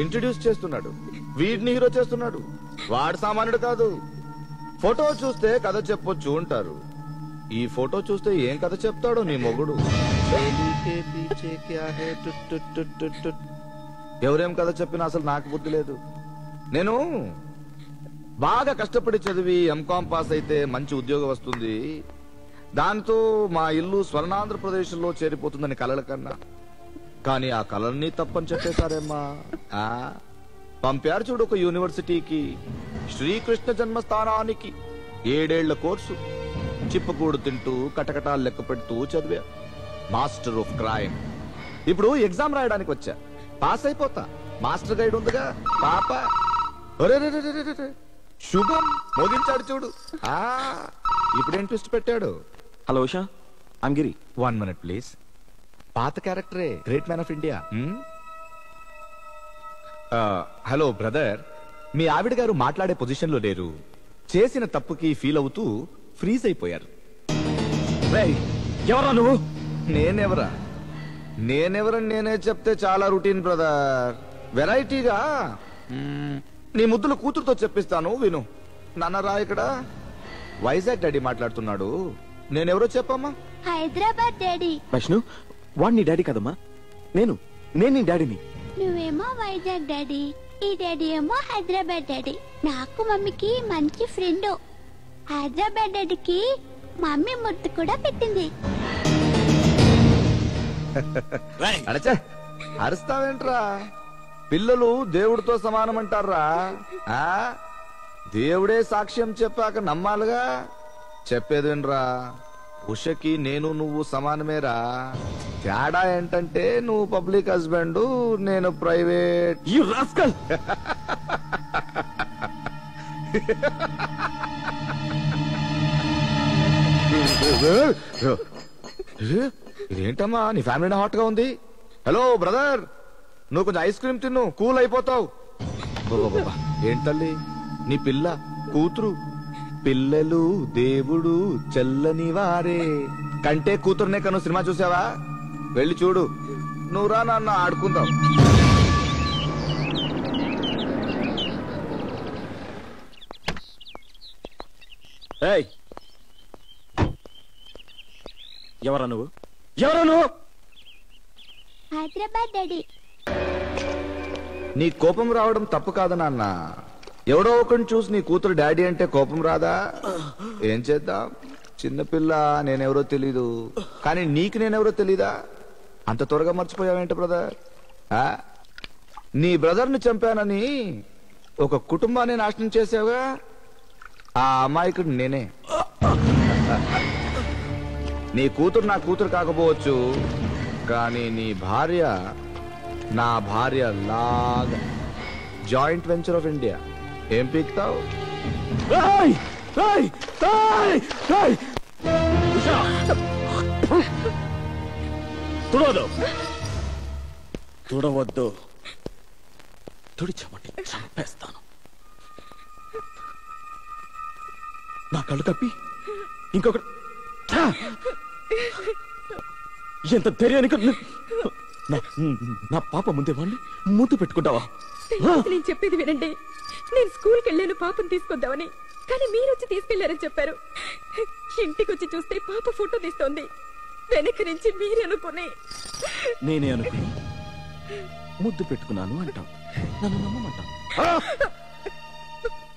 ఇంట్రడ్యూస్ చేస్తున్నాడు, వీడిని హీరో చేస్తున్నాడు. వాడు సామాన్యుడు కాదు. ఫోటో చూస్తే కథ చెప్పొచ్చు అంటారు, ఈ ఫోటో చూస్తే ఏం కథ చెప్తాడో నీ మొగుడు. ఎవరేం కథ చెప్పినా అసలు నాకు బుద్ధి లేదు. నేను బాగా కష్టపడి చదివి ఎంకామ్ పాస్ అయితే మంచి ఉద్యోగం వస్తుంది, దాంతో మా ఇల్లు స్వర్ణాంధ్రప్రదేశ్ లో చేరిపోతుందని కలల కన్నా. కానీ ఆ కలల్ని తప్పని చెప్పేశారేమ్మా. పంపారు చూడు ఒక యూనివర్సిటీకి, శ్రీకృష్ణ జన్మస్థానానికి. 7 ఏళ్ల కోర్సు. చిప్పకూడు తింటూ కటకటాలు లెక్క పెడుతూ చదివా. Master of crime. ఇప్పుడు ఎగ్జామ్ రాయడానికి వచ్చా, పాస్ అయిపోతా. మాస్టర్ గైడ్ ఉందిగా పాప. శుభం మోగించాడు చూడు. ఇప్పుడేం ట్విస్ట్ పెట్టాడు. Hello Usha, I'm Giri. 1 minute please. పాత క్యారెక్టరే, great man of India. Hello brother, మీ ఆవిడ గారు మాట్లాడే పొజిషన్ లో లేరు. చేసిన తప్పుకి ఫీల్ అవుతూ ఫ్రీజ్ అయిపోయారు. ఎవరా నువ్వు? నేనెవరని నేనే చెప్తే చాలా రొటీన్ బ్రదర్. వెరైటీగా నీ ముద్దుల కూతురుతో చెప్పిస్తాను, విను. నాన్నరా ఇక్కడ వైజాగ్ డాడీ మాట్లాడుతున్నాడు. నేనెవరో చెప్పమ్మా. హైదరాబాద్ డాడీ. వైష్ణు, వాడు నీ డాడీ కదమ్మా, నేను నీ డాడీని. నువ్వేమో వైజాగ్ డాడీ, ఈ డాడీ ఏమో హైదరాబాద్ డాడీ. నాకు మమ్మీకి మంచి ఫ్రెండ్. హైదరాబాద్ డాడీకి మమ్మీ ముద్దు కూడా పెట్టింది. అడచా, అరుస్తావేంట్రా? పిల్లలు దేవుడితో సమానం అంటారా? దేవుడే సాక్ష్యం చెప్పాక నమ్మాలిగా. చెప్పేదేంట్రా, ఉషకి నేను నువ్వు సమానమేరా. తేడా ఏంటంటే నువ్వు పబ్లిక్ హస్బెండ్, నేను ప్రైవేట్. You rascal. ఇదేంటమ్మా నీ ఫ్యామిలీ హాట్ గా ఉంది? హలో బ్రదర్, నువ్వు కొంచెం ఐస్ క్రీమ్ తిన్ను, కూల్ అయిపోతావు. ఏంటి తల్లి నీ పిల్ల కూతురు? పిల్లలు దేవుడు చెల్లని వారే కంటే కూతురునే కను సినిమా చూసావా? వెళ్ళి చూడు. నువ్వు రా నాన్న ఆడుకుందాం. ఎవరా నువ్వు? ఎవరా నువ్వు? హైదరాబాద్ డాడీ. నీ కోపం రావడం తప్పు కాదు నాన్న. ఎవడో ఒకరిని చూసి నీ కూతురు డాడీ అంటే కోపం రాదా? ఏం చేద్దాం, చిన్నపిల్ల, నేనెవరో తెలీదు. కానీ నీకు నేనెవరో తెలీదా? అంత త్వరగా మర్చిపోయావేంటి బ్రదర్? నీ బ్రదర్ని చంపానని ఒక కుటుంబాన్ని నాశనం చేసావుగా, ఆ అమాయకుడు నేనే. నీ కూతురు నా కూతురు కాకపోవచ్చు, కానీ నీ భార్య నా భార్య లాగా. Joint venture of India. ఏం పీక్తావు? తుడవద్దు, తుడవద్దు. తుడిచామంటే చంపేస్తాను. నా కళ్ళు కప్పి ఇంకొకటి. ఎంత ధైర్యానికి నా పాప ముందే వాడిని ముద్దు పెట్టుకుంటావా? నేను చెప్పేది వినండి. నేను స్కూల్కి వెళ్ళాను పాపను తీసుకొద్దామని, కానీ మీరు వచ్చి తీసుకెళ్లారని చెప్పారు. ఇంటికి వచ్చి చూస్తే పాప ఫోటో తీస్తోంది. వెనక నుంచి మీరే అనుకుని నేనే అనుకుని ముద్దు పెట్టుకున్నాను అంటాం. నన్ను నమ్మమంటాం.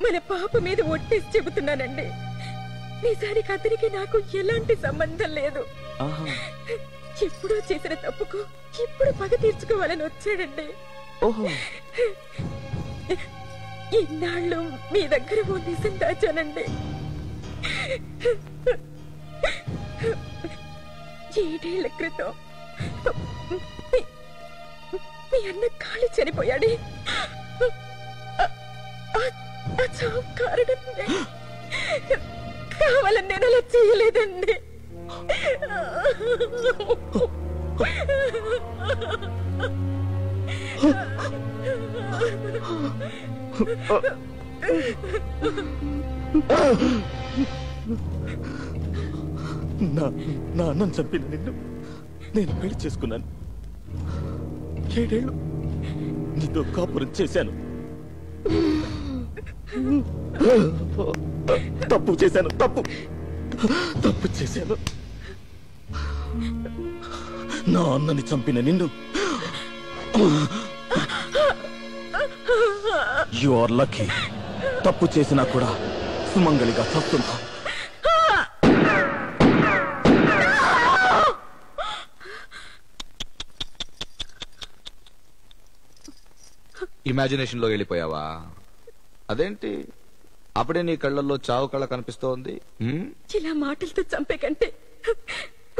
మన పాప మీద ఒట్టేసి చెబుతున్నానండి. నిజానికి అతనికి నాకు ఎలాంటి సంబంధం లేదు. ఎప్పుడో చేసిన తప్పుకు ఇప్పుడు పగ తీర్చుకోవాలని వచ్చాడండి. ఇన్నాళ్ళు మీ దగ్గర ఓ నిజం దాచానండి. 7 ఏళ్ల క్రితం మీ అన్న కాళీ చనిపోయాడే. ఆ చావు కారణం కావాలని నేను అలా చేయలేదండి. నా అన్నం చంపిన నిన్ను నేను పెళ్లి చేసుకున్నాను. 7 ఏళ్ళు నీతో కాపురం చేశాను. తప్పు చేశాను, తప్పు చేశాను. నా అన్నని చంపిన నిన్ను యు ఆర్ లక్కీ. తప్పు చేసినా కూడా సుమంగళిగా చస్తున్నా. ఇమాజినేషన్ లో వెళ్ళిపోయావా? అదేంటి అప్పుడే నీ కళ్ళల్లో చావు కళ కనిపిస్తోంది? ఇలా మాటలతో చంపే కంటే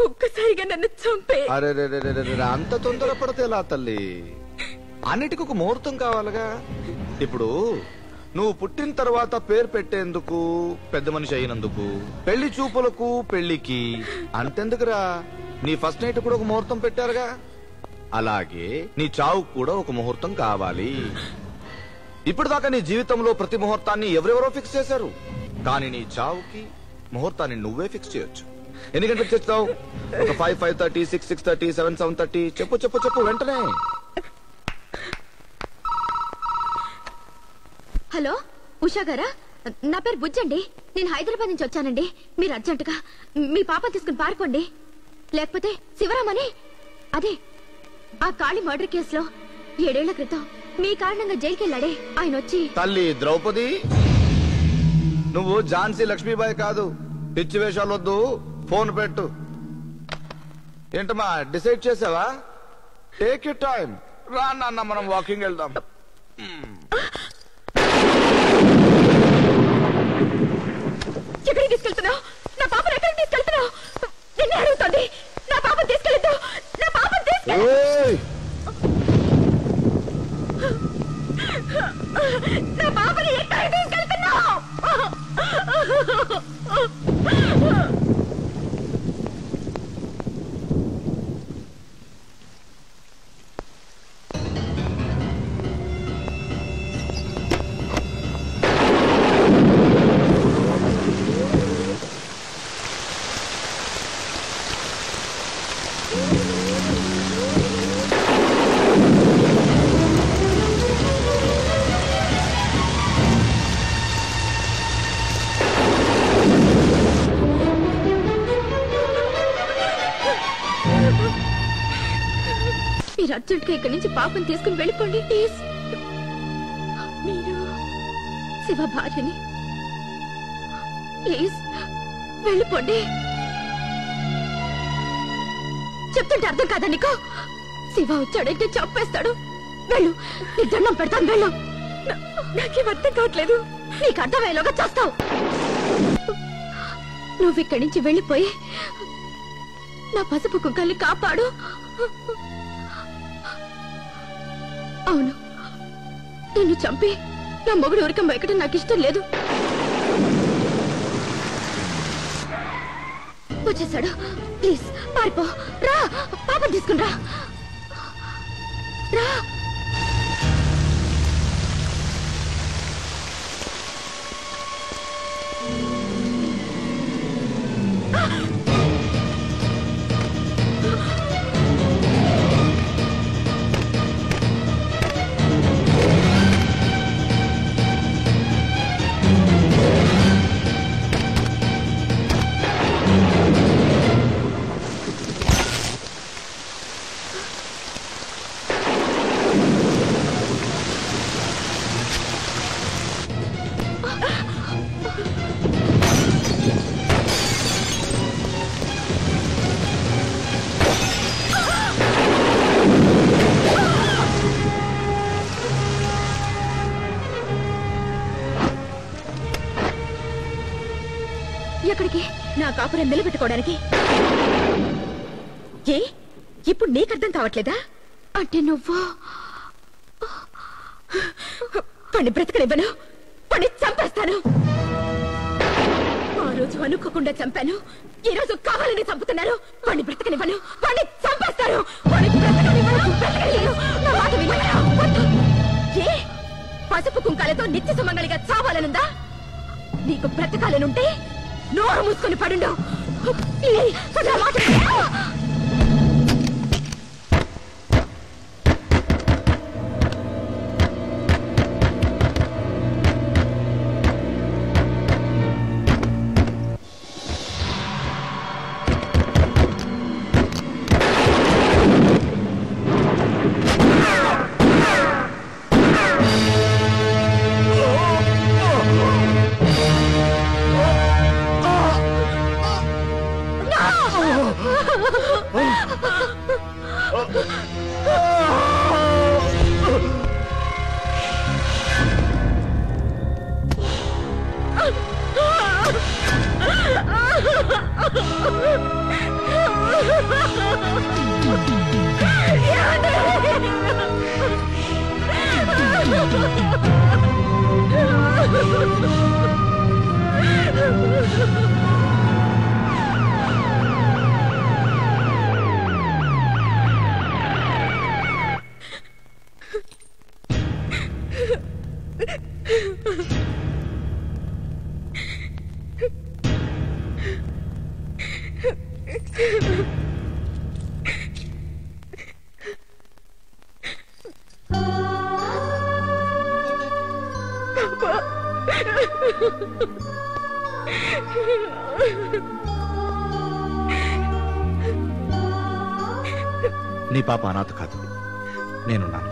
ఒక్కసారిగా నన్ను చంపే. అరే అంత తొందరపడితే ఎలా తల్లి? అన్నిటికీ ఒక ముహూర్తం కావాలిగా. ఇప్పుడు నువ్వు పుట్టిన తర్వాత పేరు పెట్టేందుకు, పెద్ద మనిషి అయినందుకు, పెళ్లి చూపులకు, పెళ్లికి, అంతెందుకురా నీ ఫస్ట్ నైట్ కూడా ఒక ముహూర్తం పెట్టారుగా. అలాగే నీ చావు కూడా ఒక ముహూర్తం కావాలి. ఇప్పుడు దాకా నీ జీవితంలో ప్రతి ముహూర్తాన్ని ఎవరెవరో ఫిక్స్ చేశారు, కానీ నీ చావుకి ముహూర్తాన్ని నువ్వే ఫిక్స్ చేయొచ్చు. ఎన్ని గంటలకు చేస్తావు? ఒక 5, 5:30, 6, 6:30, 7, 7:30. చెప్పు వెంటనే. హలో ఉషా గారా? నా పేరు బుజ్జండి. నేను హైదరాబాద్ నుంచి వచ్చానండి. మీరు అర్జెంటుగా మీ పాప తీసుకుని పారిపోండి, లేకపోతే శివరామని అదే ఆ కాళీ మర్డర్ కేసులో 7 ఏళ్ల క్రితం మీ కారణంగా జైలుకి వెళ్ళాడే ఆయన వచ్చి. తల్లి ద్రౌపది, నువ్వు ఝాన్సీ లక్ష్మీబాయి కాదు. పిచ్చి వేషాలొద్దు, ఫోన్ పెట్టు. ఏంటమ్మా డిసైడ్ చేసావా? Take you time. రా నాన్న, మనం వాకింగ్ వెళ్దాం. ఎక్కడికి తీసుకెళ్తున్నావు? నా పాపను ఎక్కడికి తీసుకెళ్తున్నావు? నిన్నే అడుగుతుంది. నా పాపను తీసుకెళ్తావు. నా పాప మీరు అర్జెంట్ గా ఇక్కడి నుంచి పాపని తీసుకుని వెళ్ళిపోండి ప్లీజ్. మీరు శివ భార్యని, ప్లీజ్ వెళ్ళిపోండి. చెప్తుంటే అర్థం కాదా నీకు? శివ వచ్చాడంటే చంపేస్తాడు. వెళ్ళు, నీ దండం పెడతాను, వెళ్ళు. నాకేం అర్థం కావట్లేదు. నీకు అర్థమయ్యేలోగా చేస్తావు. నువ్వు ఇక్కడి నుంచి వెళ్ళిపోయి నా పసుపు కుక్కల్ని కాపాడు. అవును, నిన్ను చంపి నా మొగుడు ఉరికం ఎక్కడం నాకు ఇష్టం లేదు. వచ్చేసాడు, ప్లీజ్ పారిపో. రా, పాపం తీసుకుని రా. రా. ఎక్కడికి? నా కాపురం నిలబెట్టుకోవడానికి. ఏ ఇప్పుడు నీకు అర్థం కావట్లేదా? అంటే నువ్వు పని బ్రతకనివ్వను, పని చంపేస్తాను. ఆ రోజు అనుకోకుండా చంపాను, ఈ రోజు కావాలని చంపుతున్నారు. పని బ్రతకనివ్వను, పని చంపేస్తారు. పని బ్రతకనివ్వను, బ్రతకనివ్వను. నా మాట వినవరా? ఏ పసుపు కుంకాలతో నిత్య సుమంగళిగా చావాలనుందా? నీకు బ్రతకాలనుంటే నోరు మూసుకొని పడుండు. నీ పాప అనాథ కాదు, నేనున్నాను.